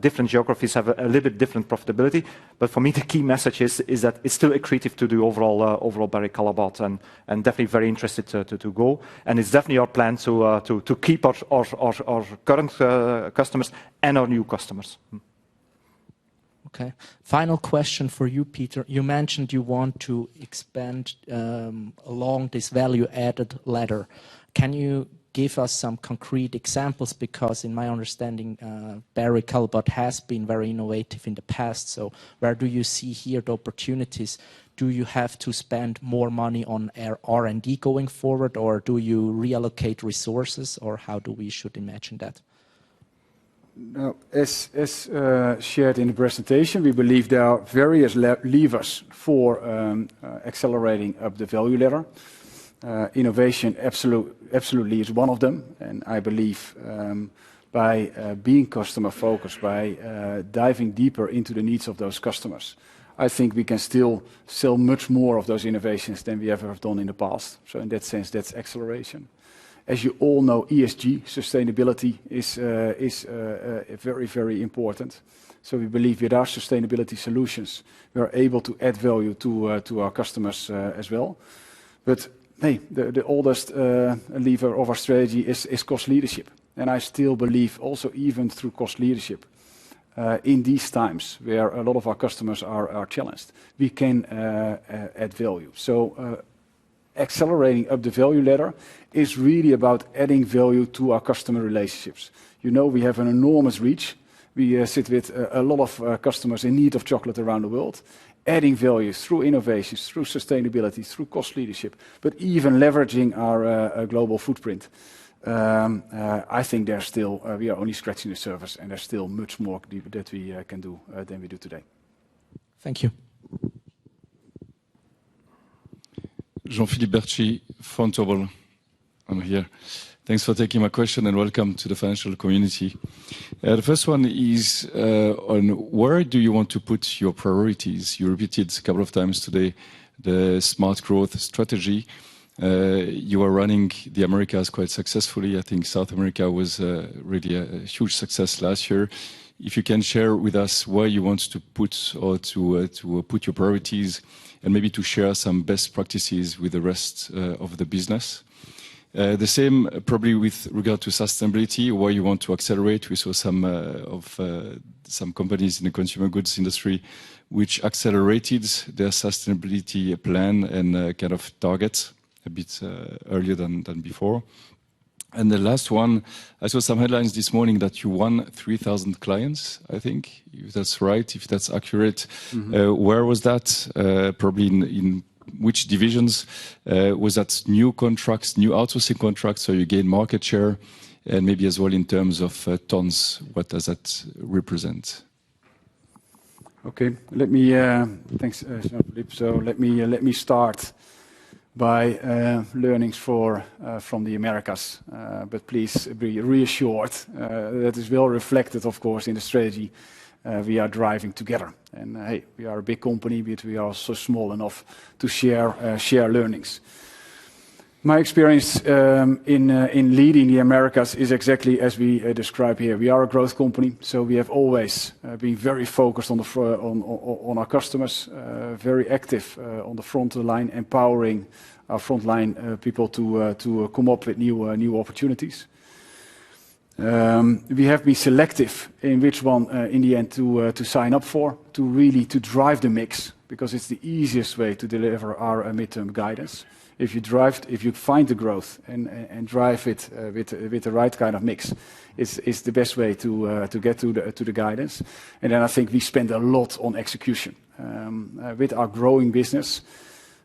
different geographies have a little bit different profitability. But for me, the key message is that it's still accretive to the overall Barry Callebaut, and definitely very interested to go. And it's definitely our plan to keep our current customers and our new customers. Okay. Final question for you, Peter. You mentioned you want to expand along this value-added ladder. Can you give us some concrete examples? Because in my understanding, Barry Callebaut has been very innovative in the past. So where do you see here the opportunities? Do you have to spend more money on R&D going forward, or do you reallocate resources, or how do we should imagine that? Now, as shared in the presentation, we believe there are various levers for accelerating up the value ladder. Innovation absolutely is one of them, and I believe by being customer focused, by diving deeper into the needs of those customers, I think we can still sell much more of those innovations than we ever have done in the past. So in that sense, that's acceleration. As you all know, ESG, sustainability, is very, very important. So we believe with our sustainability solutions, we are able to add value to our customers as well. But hey, the oldest lever of our strategy is cost leadership. And I still believe also even through cost leadership, in these times where a lot of our customers are challenged, we can add value. So accelerating up the value ladder is really about adding value to our customer relationships. You know, we have an enormous reach. We sit with a lot of customers in need of chocolate around the world, adding value through innovations, through sustainability, through cost leadership, but even leveraging our global footprint. I think there's still, we are only scratching the surface, and there's still much more that we can do than we do today. Thank you. Jean-Philippe Bertschy, Vontobel. I'm here. Thanks for taking my question and welcome to the financial community. The first one is on where do you want to put your priorities? You repeated a couple of times today the smart growth strategy. You are running the Americas quite successfully. I think South America was really a huge success last year. If you can share with us where you want to put or to put your priorities and maybe to share some best practices with the rest of the business. The same probably with regard to sustainability, where you want to accelerate. We saw some companies in the consumer goods industry which accelerated their sustainability plan and kind of targets a bit earlier than before. And the last one, I saw some headlines this morning that you won 3,000 clients, I think, if that's right, if that's accurate. Where was that? Probably in which divisions? Was that new contracts, new outsourcing contracts, so you gain market share? And maybe as well in terms of tons, what does that represent? Okay, thanks, Jean-Philippe. So let me start by learnings from the Americas. But please be reassured that is well reflected, of course, in the strategy we are driving together. And hey, we are a big company, but we are also small enough to share learnings. My experience in leading the Americas is exactly as we describe here. We are a growth company, so we have always been very focused on our customers, very active on the front line, empowering our frontline people to come up with new opportunities. We have been selective in which one, in the end, to sign up for, to really drive the mix, because it's the easiest way to deliver our midterm guidance. If you find the growth and drive it with the right kind of mix, it's the best way to get to the guidance. And then I think we spend a lot on execution with our growing business.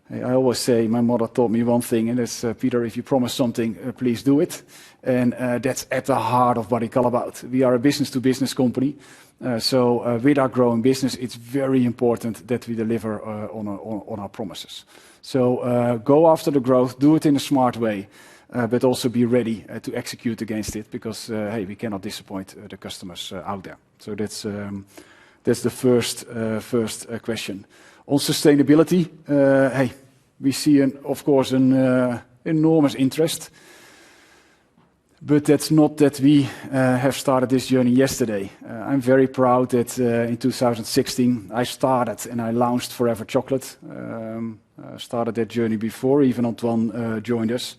I always say, my mother taught me one thing, and it's Peter, if you promise something, please do it. And that's at the heart of Barry Callebaut. We are a business-to-business company. So with our growing business, it's very important that we deliver on our promises. So go after the growth, do it in a smart way, but also be ready to execute against it, because hey, we cannot disappoint the customers out there. So that's the first question. On sustainability, hey, we see of course an enormous interest. But that's not that we have started this journey yesterday. I'm very proud that in 2016 I started and I launched Forever Chocolate. Started that journey before even Antoine joined us,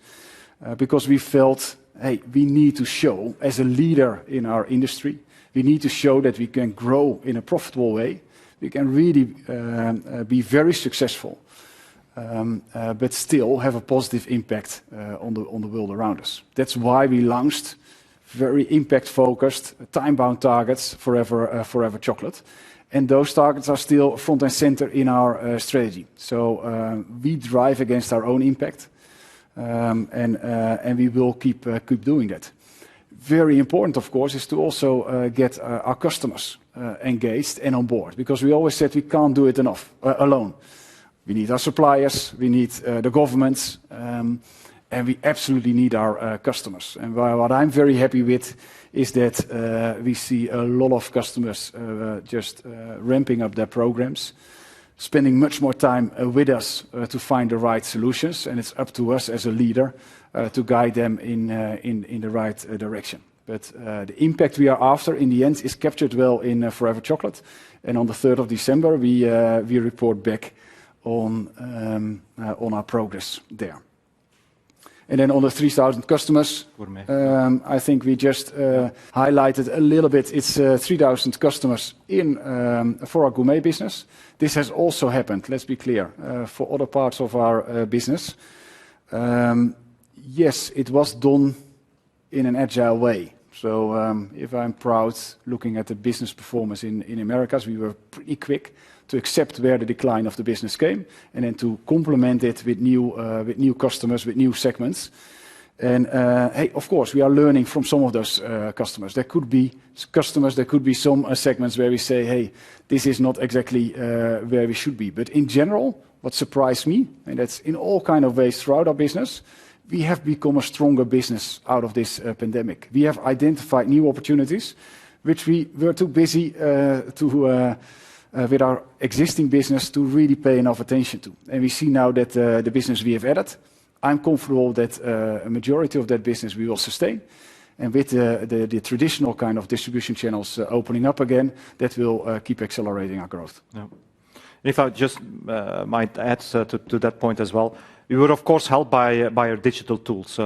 because we felt, hey, we need to show as a leader in our industry, we need to show that we can grow in a profitable way. We can really be very successful, but still have a positive impact on the world around us. That's why we launched very impact-focused, time-bound targets, Forever Chocolate. And those targets are still front and center in our strategy. So we drive against our own impact, and we will keep doing that. Very important, of course, is to also get our customers engaged and on board, because we always said we can't do it enough alone. We need our suppliers, we need the governments, and we absolutely need our customers. And what I'm very happy with is that we see a lot of customers just ramping up their programs. spending much more time with us to find the right solutions, and it's up to us as a leader to guide them in the right direction. But the impact we are after in the end is captured well in Forever Chocolate, and on the 3rd of December we report back on our progress there. And then on the 3,000 customers, Gourmet. I think we just highlighted a little bit. It's 3,000 customers for our Gourmet business. This has also happened, let's be clear, for other parts of our business. Yes, it was done in an agile way. So if I'm proud looking at the business performance in Americas, we were pretty quick to accept where the decline of the business came, and then to complement it with new customers, with new segments. And hey, of course, we are learning from some of those customers. There could be customers, there could be some segments where we say, hey, this is not exactly where we should be. But in general, what surprised me, and that's in all kind of ways throughout our business, we have become a stronger business out of this pandemic. We have identified new opportunities, which we were too busy with our existing business to really pay enough attention to. And we see now that the business we have added, I'm comfortable that a majority of that business we will sustain. And with the traditional kind of distribution channels opening up again, that will keep accelerating our growth. Yeah. If I just might add to that point as well, we were of course helped by our digital tools.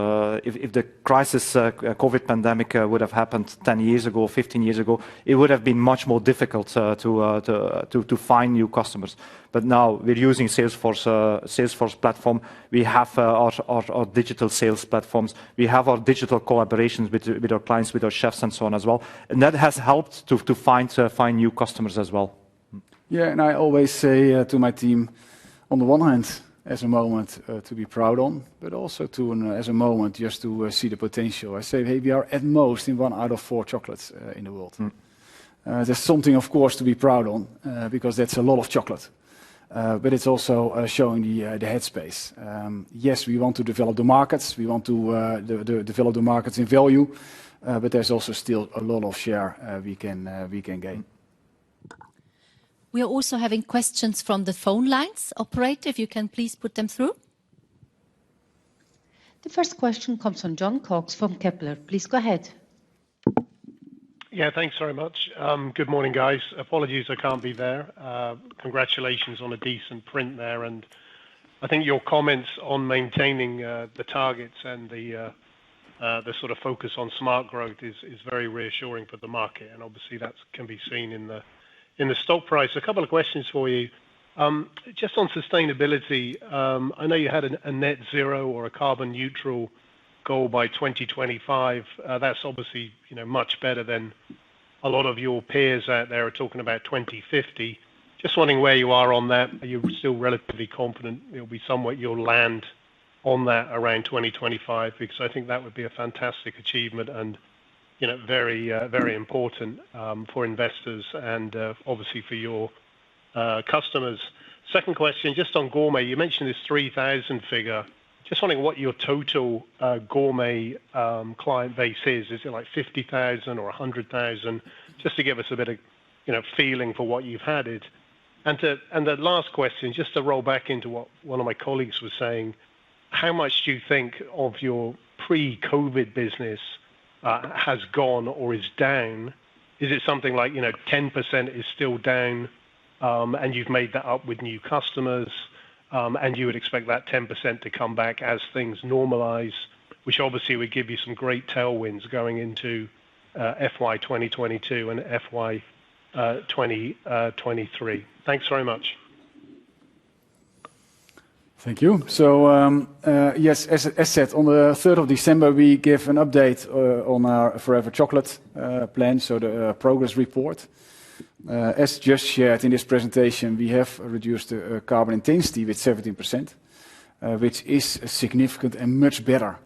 If the crisis, COVID pandemic would have happened 10 years ago, 15 years ago, it would have been much more difficult to find new customers. But now we're using Salesforce platform. We have our digital sales platforms. We have our digital collaborations with our clients, with our chefs and so on as well. And that has helped to find new customers as well. Yeah, and I always say to my team, on the one hand, as a moment to be proud on, but also as a moment just to see the potential. I say, hey, we are at most in 1 out of 4 chocolates in the world. There's something, of course, to be proud on, because that's a lot of chocolate. But it's also showing the headspace. Yes, we want to develop the markets. We want to develop the markets in value, but there's also still a lot of share we can gain. We are also having questions from the phone lines. Operator, if you can please put them through. The first question comes from John Cox from Kepler. Please go ahead. Yeah, thanks very much. Good morning, guys. Apologies I can't be there. Congratulations on a decent print there. And I think your comments on maintaining the targets and the sort of focus on smart growth is very reassuring for the market. And obviously that can be seen in the stock price. A couple of questions for you. Just on sustainability, I know you had a net zero or a carbon neutral goal by 2025. That's obviously much better than a lot of your peers out there are talking about 2050. Just wondering where you are on that. Are you still relatively confident it'll be somewhat you'll land on that around 2025? Because I think that would be a fantastic achievement and very, very important for investors and obviously for your customers. Second question, just on Gourmet, you mentioned this 3,000 figure. Just wondering what your total Gourmet client base is. Is it like 50,000 or 100,000? Just to give us a bit of feeling for what you've added. And the last question, just to roll back into what one of my colleagues was saying, how much do you think of your pre-COVID business has gone or is down? Is it something like 10% is still down and you've made that up with new customers and you would expect that 10% to come back as things normalize, which obviously would give you some great tailwinds going into FY 2022 and FY 2023. Thanks very much. Thank you. So yes, as said, on the 3rd of December, we give an update on our Forever Chocolate plan, so the progress report. As just shared in this presentation, we have reduced the carbon intensity with 17%, which is significant and much better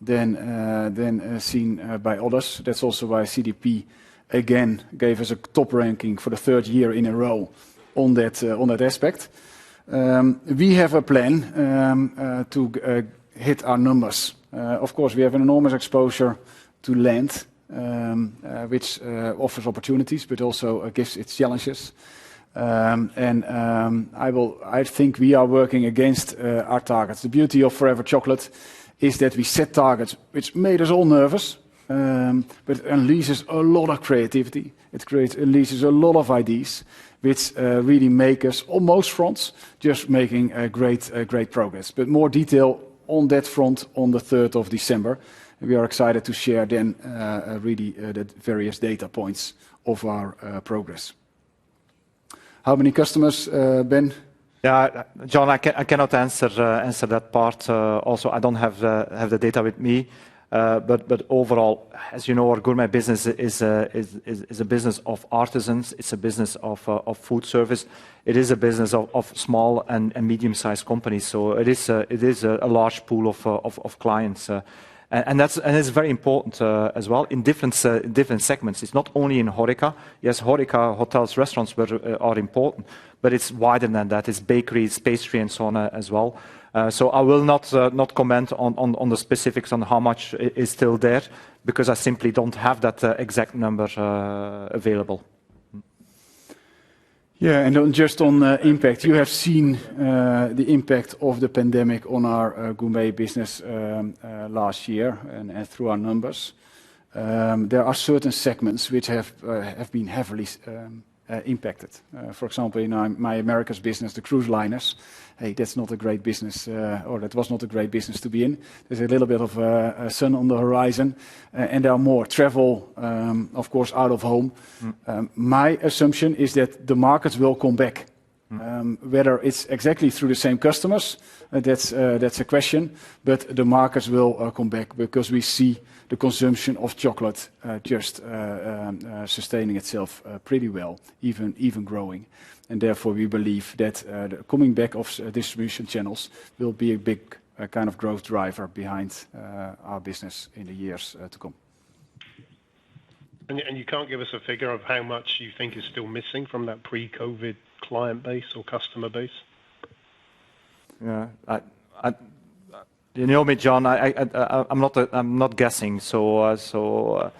than seen by others. That's also why CDP again gave us a top ranking for the 3rd year in a row on that aspect. We have a plan to hit our numbers. Of course, we have an enormous exposure to land, which offers opportunities, but also gives its challenges. I think we are working against our targets. The beauty of Forever Chocolate is that we set targets which made us all nervous, but it unleashes a lot of creativity. It unleashes a lot of ideas, which really make us on most fronts just making great progress. But more detail on that front on the 3rd of December. We are excited to share then the various data points of our progress. How many customers, Ben? Yeah, John, I cannot answer that part. Also, I don't have the data with me. But overall, as you know, our gourmet business is a business of artisans. It's a business of food service. It is a business of small and medium-sized companies. So it is a large pool of clients. And it's very important as well in different segments. It's not only in HoReCa. Yes, HoReCa, hotels, restaurants are important, but it's wider than that. It's bakeries, pastry, and so on as well. So I will not comment on the specifics on how much is still there, because I simply don't have that exact number available. Yeah, and just on impact, you have seen the impact of the pandemic on our gourmet business last year and through our numbers. There are certain segments which have been heavily impacted. For example, in my Americas business, the cruise liners. Hey, that's not a great business, or that was not a great business to be in. There's a little bit of sun on the horizon, and there are more travel, of course, out of home. My assumption is that the markets will come back. Whether it's exactly through the same customers, that's a question, but the markets will come back because we see the consumption of chocolate just sustaining itself pretty well, even growing. And therefore, we believe that the coming back of distribution channels will be a big kind of growth driver behind our business in the years to come. And you can't give us a figure of how much you think is still missing from that pre-COVID client base or customer base? Yeah, you know me, John. I'm not guessing. So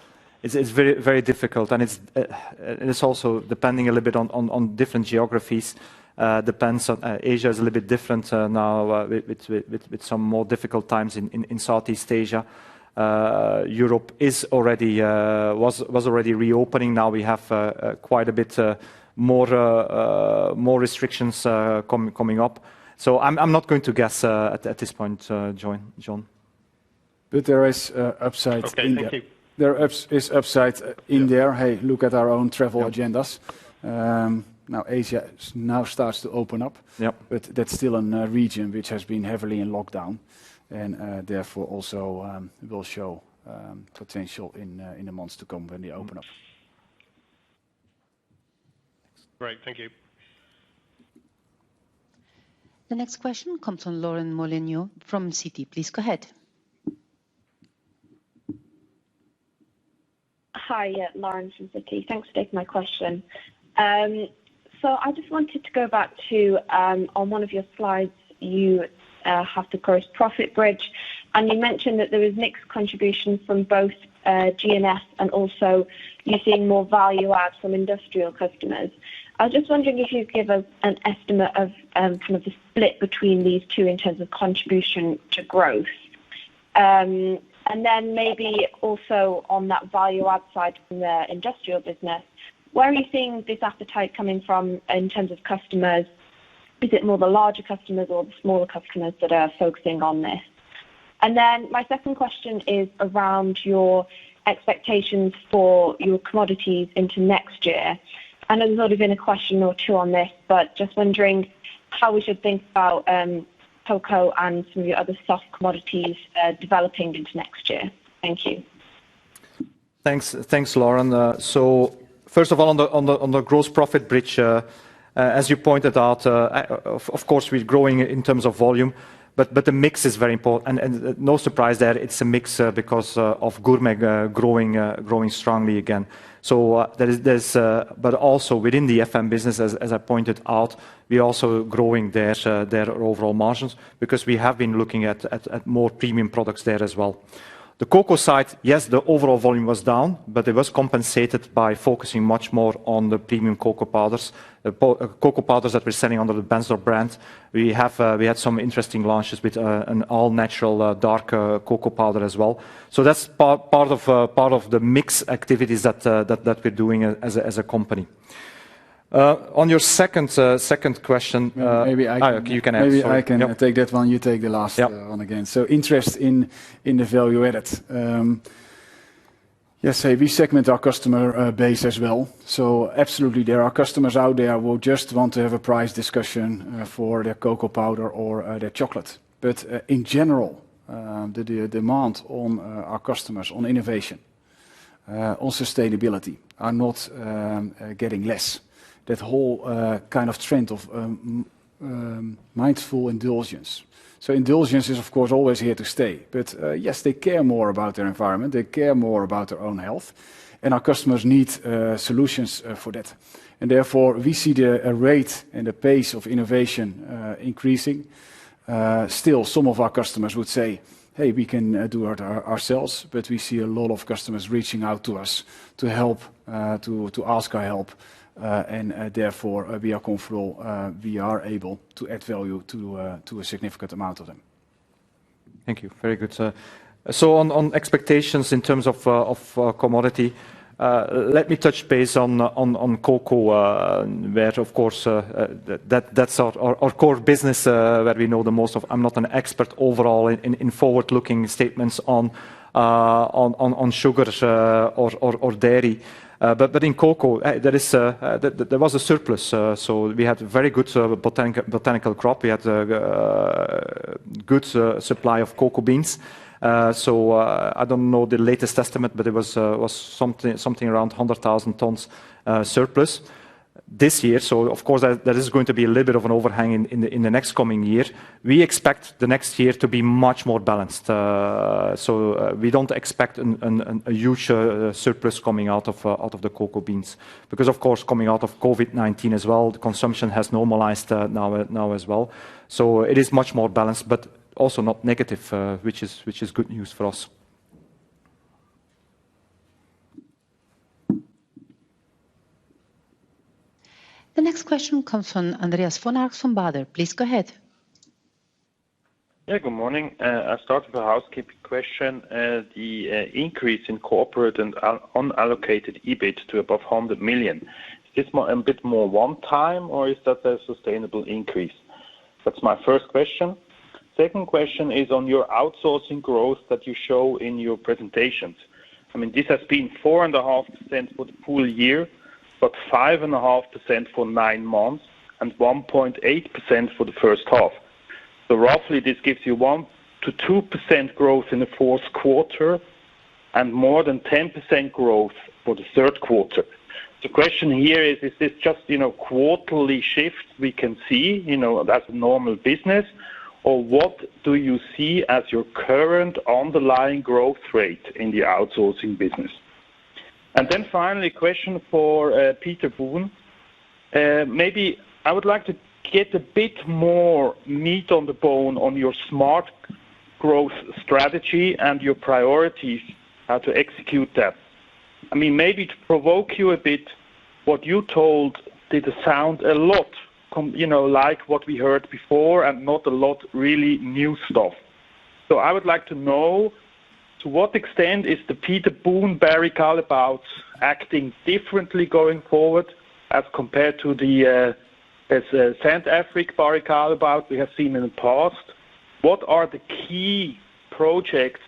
it's very, very difficult, and it's also depending a little bit on different geographies. Depends on Asia is a little bit different now with some more difficult times in Southeast Asia. Europe is already was already reopening. Now we have quite a bit more restrictions coming up. So I'm not going to guess at this point, John. But there is upside in there. There is upside in there. Hey, look at our own travel agendas. Now Asia now starts to open up, but that's still a region which has been heavily in lockdown, and therefore also will show potential in the months to come when they open up. Great, thank you. The next question comes from Lauren Molyneux from Citi. Please go ahead. Hi, Lauren from Citi. Thanks for taking my question. So I just wanted to go back to, on one of your slides, you have the gross profit bridge, and you mentioned that there was mixed contribution from both G&S and also you're seeing more value add from industrial customers. I was just wondering if you'd give us an estimate of kind of the split between these two in terms of contribution to growth. And then maybe also on that value add side from the industrial business, where are you seeing this appetite coming from in terms of customers? Is it more the larger customers or the smaller customers that are focusing on this? And then my second question is around your expectations for your commodities into next year. I know there's already been a question or two on this, but just wondering how we should think about cocoa and some of your other soft commodities developing into next year. Thank you. Thanks, Lauren. So first of all, on the gross profit bridge, as you pointed out, of course we're growing in terms of volume, but the mix is very important, and no surprise there. It's a mix because of gourmet growing strongly again. So there's but also within the FM business, as I pointed out, we're also growing their overall margins because we have been looking at more premium products there as well. The cocoa side, yes, the overall volume was down, but it was compensated by focusing much more on the premium cocoa powders. Cocoa powders that we're selling under the Bensdorf brand. We had some interesting launches with an all-natural dark cocoa powder as well. So that's part of the mix activities that we're doing as a company. On your second question, maybe I can, you can maybe answer. I can take that one. You take the last one again. So interest in the value added. Yes, we segment our customer base as well. So absolutely, there are customers out there who just want to have a price discussion for their cocoa powder or their chocolate. But in general, the demand on our customers on innovation, on sustainability, are not getting less. That whole kind of trend of mindful indulgence. So indulgence is, of course, always here to stay. But yes, they care more about their environment. They care more about their own health. And our customers need solutions for that. And therefore, we see the rate and the pace of innovation increasing. Still, some of our customers would say, hey, we can do it ourselves. But we see a lot of customers reaching out to us to help, to ask our help. And therefore, we are comfortable, we are able to add value to a significant amount of them. Thank you. Very good. So on expectations in terms of commodity, let me touch base on cocoa, where of course that's our core business, where we know the most of. I'm not an expert overall in forward-looking statements on sugar or dairy. But in cocoa, there was a surplus. So we had a very good botanical crop. We had a good supply of cocoa beans. So I don't know the latest estimate, but it was something around 100,000 tons surplus this year. So of course there is going to be a little bit of an overhang in the next coming year. We expect the next year to be much more balanced. So we don't expect a huge surplus coming out of the cocoa beans, because of course coming out of COVID-19 as well, the consumption has normalized now as well. So it is much more balanced, but also not negative, which is good news for us. The next question comes from Andreas von Arx from Baader. Please go ahead. Yeah, good morning. I start with a housekeeping question. The increase in corporate and unallocated EBIT to above 100 million, is this a bit more one time, or is that a sustainable increase? That's my first question. Second question is on your outsourcing growth that you show in your presentations. I mean, this has been 4.5% for the full year, but 5.5% for 9 months and 1.8% for the first half. So roughly this gives you 1 to 2% growth in the fourth quarter and more than 10% growth for the third quarter. The question here is this just, quarterly shifts we can see, as a normal business, or what do you see as your current underlying growth rate in the outsourcing business? And then finally, a question for Peter Boone. Maybe I would like to get a bit more meat on the bone on your smart growth strategy and your priorities, how to execute that. I mean, maybe to provoke you a bit, what you told did sound a lot, like what we heard before, and not a lot really new stuff. So I would like to know, to what extent is the Peter Boone Barry Callebaut acting differently going forward as compared to the South Africa Barry Callebaut we have seen in the past? What are the key projects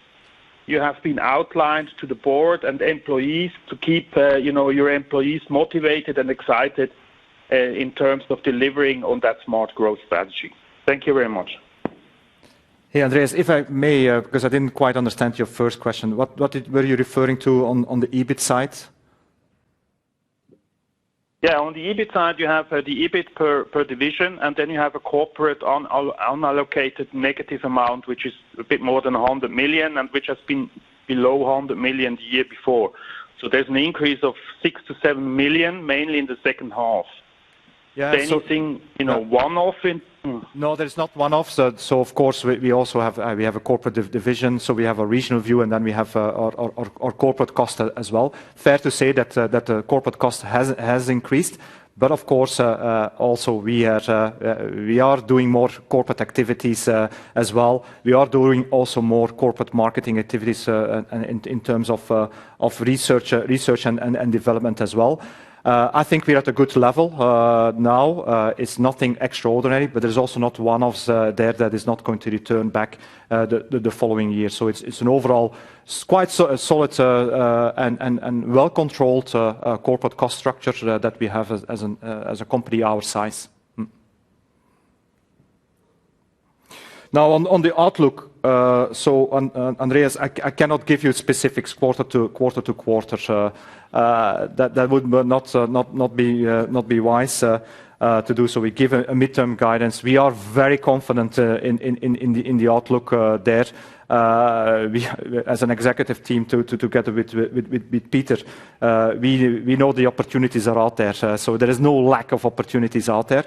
you have been outlined to the board and employees to keep your employees motivated and excited in terms of delivering on that smart growth strategy? Thank you very much. Hey, Andreas, if I may, because I didn't quite understand your first question, what were you referring to on the EBIT side? Yeah, on the EBIT side, you have the EBIT per division, and then you have a corporate unallocated negative amount, which is a bit more than 100 million, and which has been below 100 million the year before. So there's an increase of 6 to 7 million, mainly in the second half. Yeah, anything, one-off in No, there's not one-off. So of course, we also have a corporate division, so we have a regional view, and then we have our corporate cost as well. Fair to say that the corporate cost has increased, but of course, also we are doing more corporate activities as well. We are doing also more corporate marketing activities in terms of research and development as well. I think we're at a good level now. It's nothing extraordinary, but there's also not one-offs there that is not going to return back the following year. So it's an overall quite solid and well-controlled corporate cost structure that we have as a company our size. Now on the outlook, so Andreas, I cannot give you specifics quarter to quarter. That would not be wise to do so. We give a midterm guidance. We are very confident in the outlook there. We, as an executive team, together with Peter, we know the opportunities are out there. So there is no lack of opportunities out there.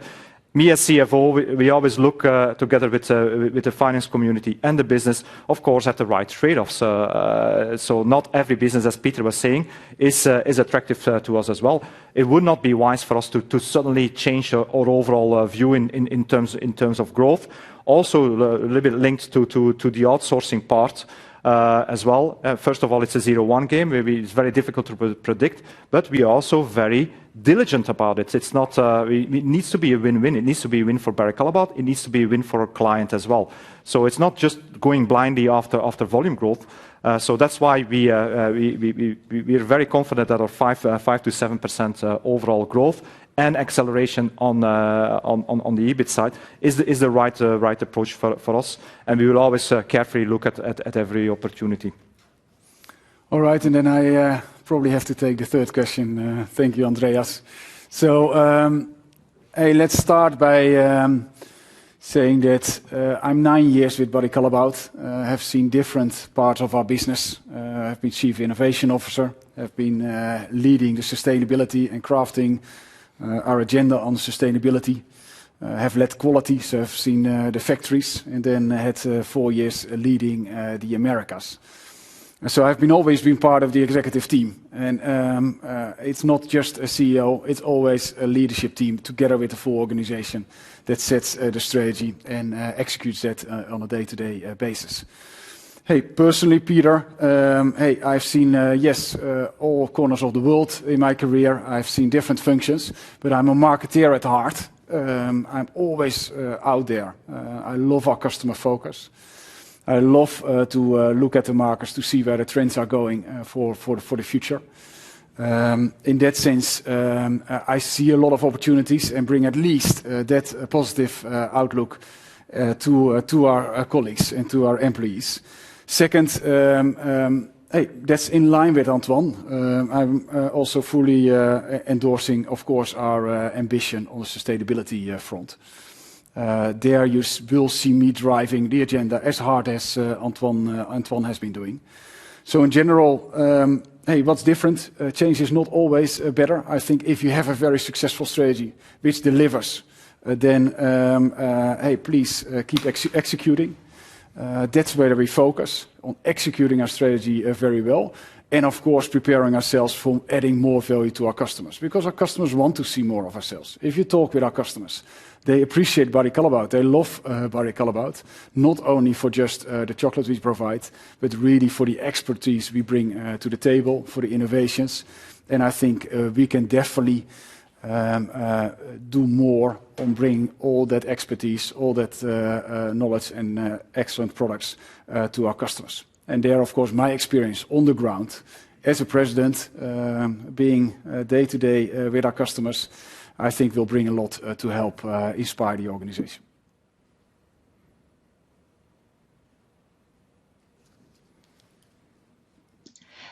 Me as CFO, we always look together with the finance community and the business, of course, at the right trade-offs. So not every business, as Peter was saying, is attractive to us as well. It would not be wise for us to suddenly change our overall view in terms of growth. Also, a little bit linked to the outsourcing part. As well. First of all, it's a 0-1 game. It's very difficult to predict, but we are also very diligent about it. It's not. It needs to be a win-win. It needs to be a win for Barry Callebaut. It needs to be a win for our client as well. So it's not just going blindly after volume growth. So that's why we are very confident that our 5 to 7% overall growth and acceleration on the EBIT side is the right approach for us, and we will always carefully look at every opportunity. All right, and then I probably have to take the third question. Thank you, Andreas. So, hey, let's start by saying that I'm 9 years with Barry Callebaut. Have seen different parts of our business. Have been Chief Innovation Officer. Have been leading the sustainability and crafting our agenda on sustainability. Have led quality, so I've seen the factories, and then had 4 years leading the Americas. So I've always been part of the executive team, and it's not just a CEO, it's always a leadership team together with the full organization that sets the strategy and executes that on a day-to-day basis. Hey, personally, Peter, hey, I've seen, all corners of the world in my career. I've seen different functions, but I'm a marketeer at heart. I'm always out there. I love our customer focus. I love to look at the markets to see where the trends are going for the future. In that sense, I see a lot of opportunities and bring at least that positive outlook to our colleagues and to our employees. Second, hey, that's in line with Antoine. I'm also fully endorsing, of course, our ambition on the sustainability front. There you will see me driving the agenda as hard as Antoine has been doing. So in general, hey, what's different? Change is not always better. I think if you have a very successful strategy which delivers, then hey, please keep executing. That's where we focus on executing our strategy very well, and of course preparing ourselves for adding more value to our customers, because our customers want to see more of ourselves. If you talk with our customers, they appreciate Barry Callebaut. They love Barry Callebaut, not only for just the chocolate we provide, but really for the expertise we bring to the table, for the innovations. And I think we can definitely do more on bringing all that expertise, all that knowledge and excellent products to our customers. And there, of course, my experience on the ground as a president, being day-to-day with our customers, I think will bring a lot to help inspire the organization.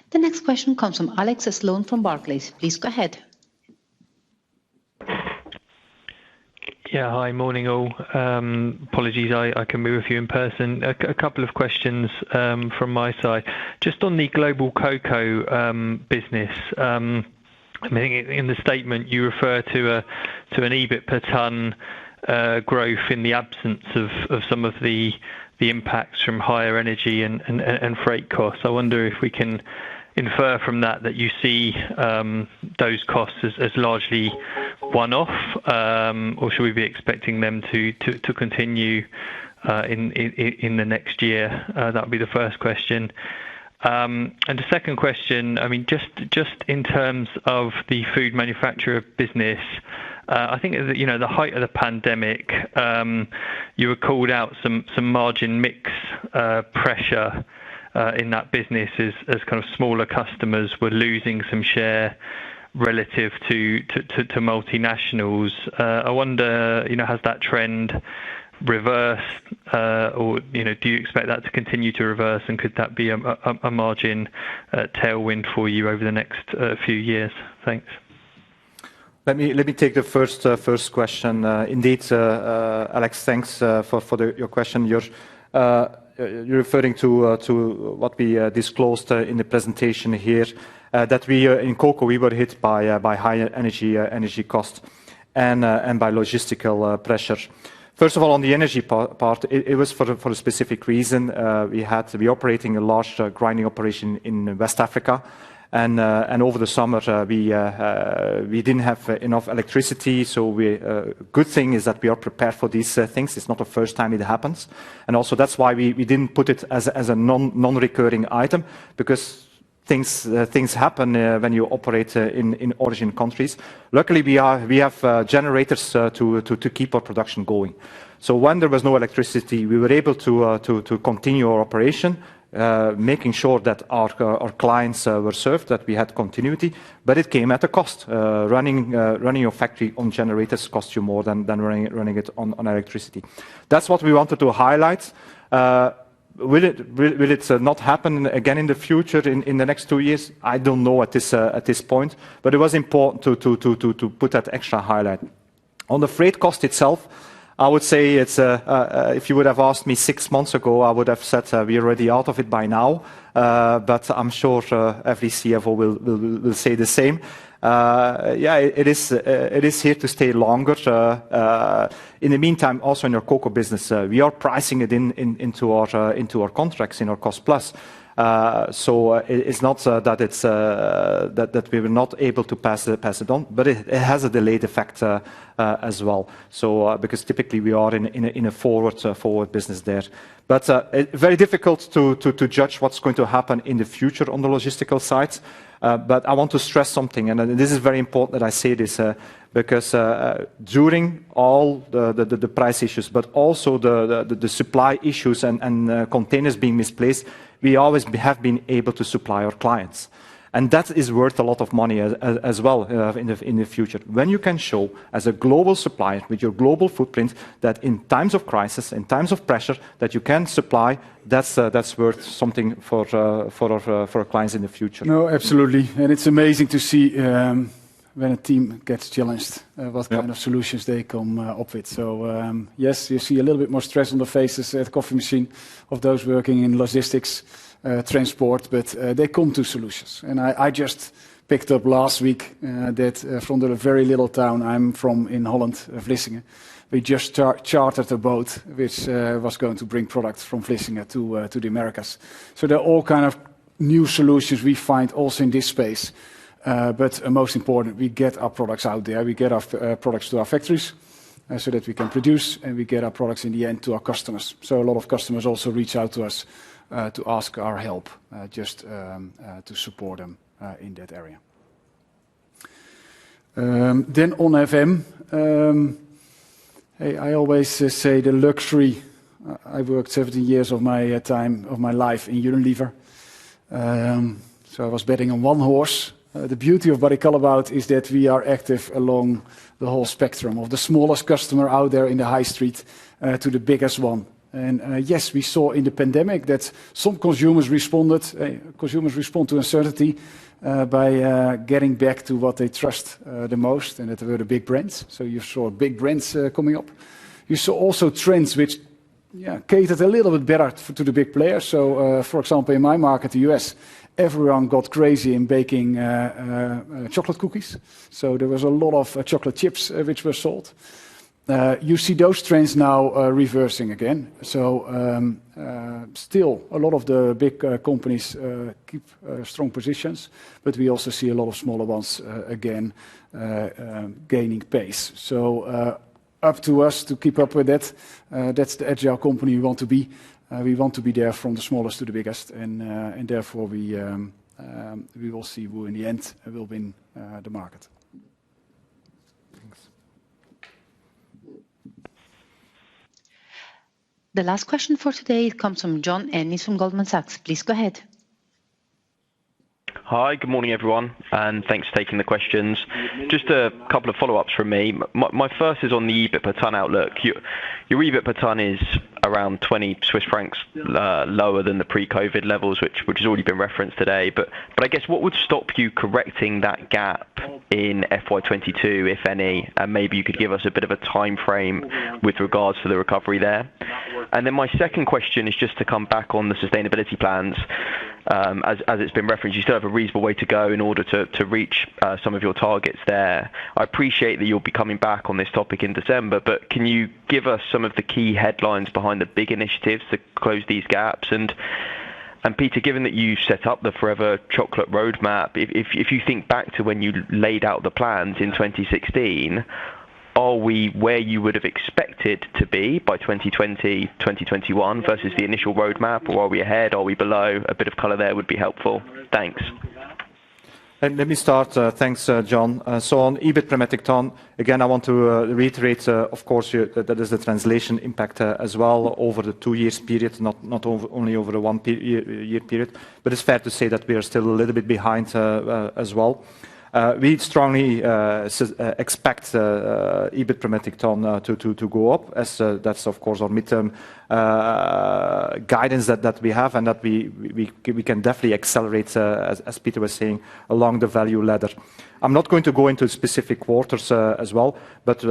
The next question comes from Alex Sloane from Barclays. Please go ahead. Yeah, hi, morning all. Apologies, I can be with you in person. A couple of questions from my side. Just on the global cocoa business, I mean, in the statement you refer to an EBIT per ton growth in the absence of some of the impacts from higher energy and freight costs. I wonder if we can infer from that you see those costs as largely one-off, or should we be expecting them to continue in the next year? That would be the first question. And the second question, I mean, just in terms of the food manufacturer business, I think that, the height of the pandemic, you were called out some margin mix pressure in that business as kind of smaller customers were losing some share relative to multinationals. I wonder, has that trend reversed, or do you expect that to continue to reverse, and could that be a margin tailwind for you over the next few years? Thanks. Let me take the first question. Indeed, Alex, thanks for your question. You're referring to what we disclosed in the presentation here, that we in cocoa we were hit by higher energy cost and by logistical pressure. First of all, on the energy part, it was for a specific reason. We operating a large grinding operation in West Africa, and over the summer we didn't have enough electricity. So good thing is that we are prepared for these things. It's not the first time it happens, and also that's why we didn't put it as a non-recurring item, because things happen when you operate in origin countries. Luckily, we have generators to keep our production going. So when there was no electricity, we were able to continue our operation, making sure that our clients were served, that we had continuity. But it came at a cost. Running your factory on generators costs you more than running it on electricity. That's what we wanted to highlight. Will it not happen again in the future in the next 2 years? I don't know at this point, but it was important to put that extra highlight. On the freight cost itself, I would say it's if you would have asked me 6 months ago, I would have said we're already out of it by now. But I'm sure every CFO will say the same. It is here to stay longer. In the meantime, also in our cocoa business, we are pricing it into our contracts, in our cost plus. So it's not that we were not able to pass it on, but it has a delayed effect as well. So because typically we are in a forward business there. But very difficult to judge what's going to happen in the future on the logistical side. But I want to stress something, and this is very important that I say this, because during all the price issues, but also the supply issues and containers being misplaced, we always have been able to supply our clients. And that is worth a lot of money as well in the future. When you can show as a global supplier with your global footprint that in times of crisis, in times of pressure, that you can supply, that's worth something for our clients in the future. No, absolutely. And it's amazing to see when a team gets challenged, what kind of solutions they come up with. So yes, you see a little bit more stress on the faces at the coffee machine of those working in logistics, transport, but they come to solutions. And I just picked up last week that from the very little town I'm from in Holland, Vlissingen, we just chartered a boat which was going to bring products from Vlissingen to the Americas. So there are all kind of new solutions we find also in this space. But most important, we get our products out there. We get our products to our factories so that we can produce, and we get our products in the end to our customers. So a lot of customers also reach out to us to ask our help, just to support them in that area. Then on FM, I always say the luxury. I worked 17 years of my life in Unilever. So I was betting on one horse. The beauty of Barry Callebaut is that we are active along the whole spectrum of the smallest customer out there in the high street to the biggest one. And yes, we saw in the pandemic that some consumers responded. Consumers respond to uncertainty by getting back to what they trust the most, and that were the big brands. So you saw big brands coming up. You saw also trends which catered a little bit better to the big players. So, for example, in my market, the US, everyone got crazy in baking chocolate cookies. So there was a lot of chocolate chips which were sold. You see those trends now reversing again. So still, a lot of the big companies keep strong positions, but we also see a lot of smaller ones again gaining pace. So up to us to keep up with that. That's the agile company we want to be. We want to be there from the smallest to the biggest, and therefore we will see who in the end will win the market. The last question for today comes from John Ennis from Goldman Sachs. Please go ahead. Hi, good morning, everyone, and thanks for taking the questions. Just a couple of follow-ups from me. My first is on the EBIT per ton outlook. Your EBIT per ton is around 20 Swiss francs lower than the pre-COVID levels, which has already been referenced today. But I guess what would stop you correcting that gap in FY22, if any? And maybe you could give us a bit of a time frame with regards to the recovery there. And then my second question is just to come back on the sustainability plans. As it's been referenced, you still have a reasonable way to go in order to reach some of your targets there. I appreciate that you'll be coming back on this topic in December, but can you give us some of the key headlines behind the big initiatives to close these gaps? And Peter, given that you set up the Forever Chocolate roadmap, if you think back to when you laid out the plans in 2016, are we where you would have expected to be by 2020, 2021 versus the initial roadmap, or are we ahead? Are we below? A bit of colour there would be helpful. Thanks. Let me start. Thanks, John. So on EBIT per metric ton, again, I want to reiterate, of course, that is the translation impact as well over the 2 years period, not only over a 1 year period. But it's fair to say that we are still a little bit behind as well. We strongly expect EBIT per metric ton to go up, as that's of course our midterm guidance that we have, and that we can definitely accelerate, as Peter was saying, along the value ladder. I'm not going to go into specific quarters as well, but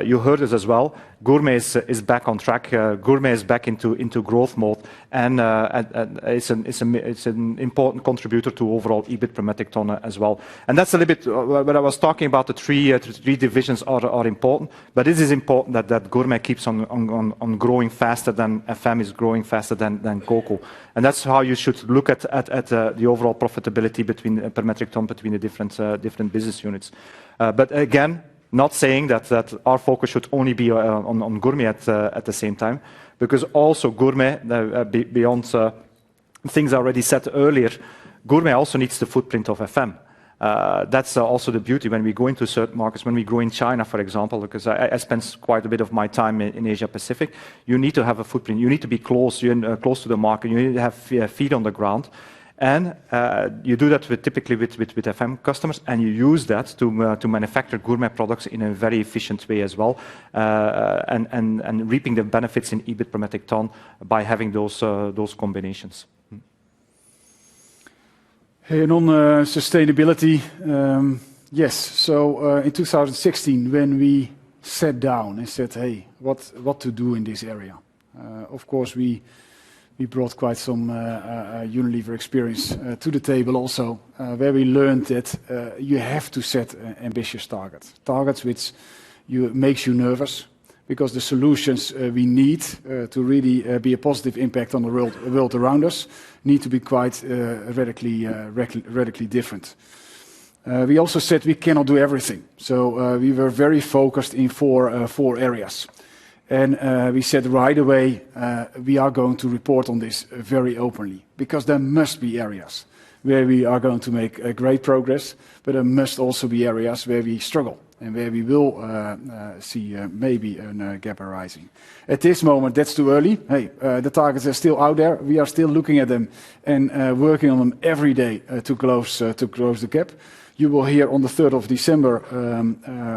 you heard us as well. Gourmet is back on track. Gourmet is back into growth mode, and it's an important contributor to overall EBIT per metric ton as well. And that's a little bit when I was talking about the three divisions are important, but it is important that Gourmet keeps on growing faster than FM is growing faster than cocoa. And that's how you should look at the overall profitability between per metric ton between the different business units. But again, not saying that our focus should only be on Gourmet at the same time, because also Gourmet, beyond things I already said earlier, Gourmet also needs the footprint of FM. That's also the beauty when we go into certain markets, when we go in China, for example, because I spent quite a bit of my time in Asia Pacific. You need to have a footprint. You need to be close to the market. You need to have feet on the ground. And you do that typically with FM customers, and you use that to manufacture Gourmet products in a very efficient way as well, and reaping the benefits in EBIT per metric ton by having those combinations. Hey, and on sustainability, yes. So in 2016, when we sat down and said, "Hey, what to do in this area?" Of course, we brought quite some Unilever experience to the table also, where we learned that you have to set ambitious targets which makes you nervous, because the solutions we need to really be a positive impact on the world around us need to be quite radically different. We also said we cannot do everything, so we were very focused in four areas. And we said right away, we are going to report on this very openly, because there must be areas where we are going to make great progress, but there must also be areas where we struggle and where we will see maybe a gap arising. At this moment, that's too early. Hey, the targets are still out there. We are still looking at them and working on them every day to close the gap. You will hear on the 3rd of December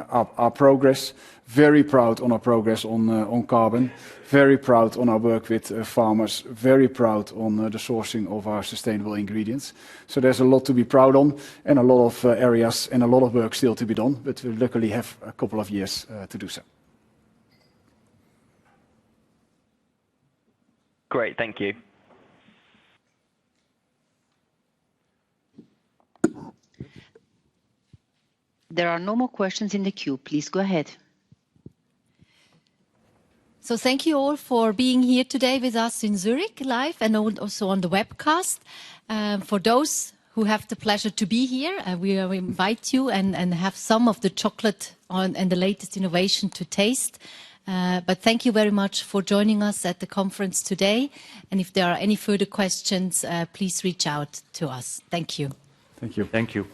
our progress. Very proud on our progress on carbon. Very proud on our work with farmers. Very proud on the sourcing of our sustainable ingredients. So there's a lot to be proud on, and a lot of areas and a lot of work still to be done. But we luckily have a couple of years to do so. Great, thank you. There are no more questions in the queue. Please go ahead. So thank you all for being here today with us in Zurich live and also on the webcast. For those who have the pleasure to be here, we invite you and have some of the chocolate and the latest innovation to taste. But thank you very much for joining us at the conference today. And if there are any further questions, please reach out to us. Thank you. Thank you. Thank you.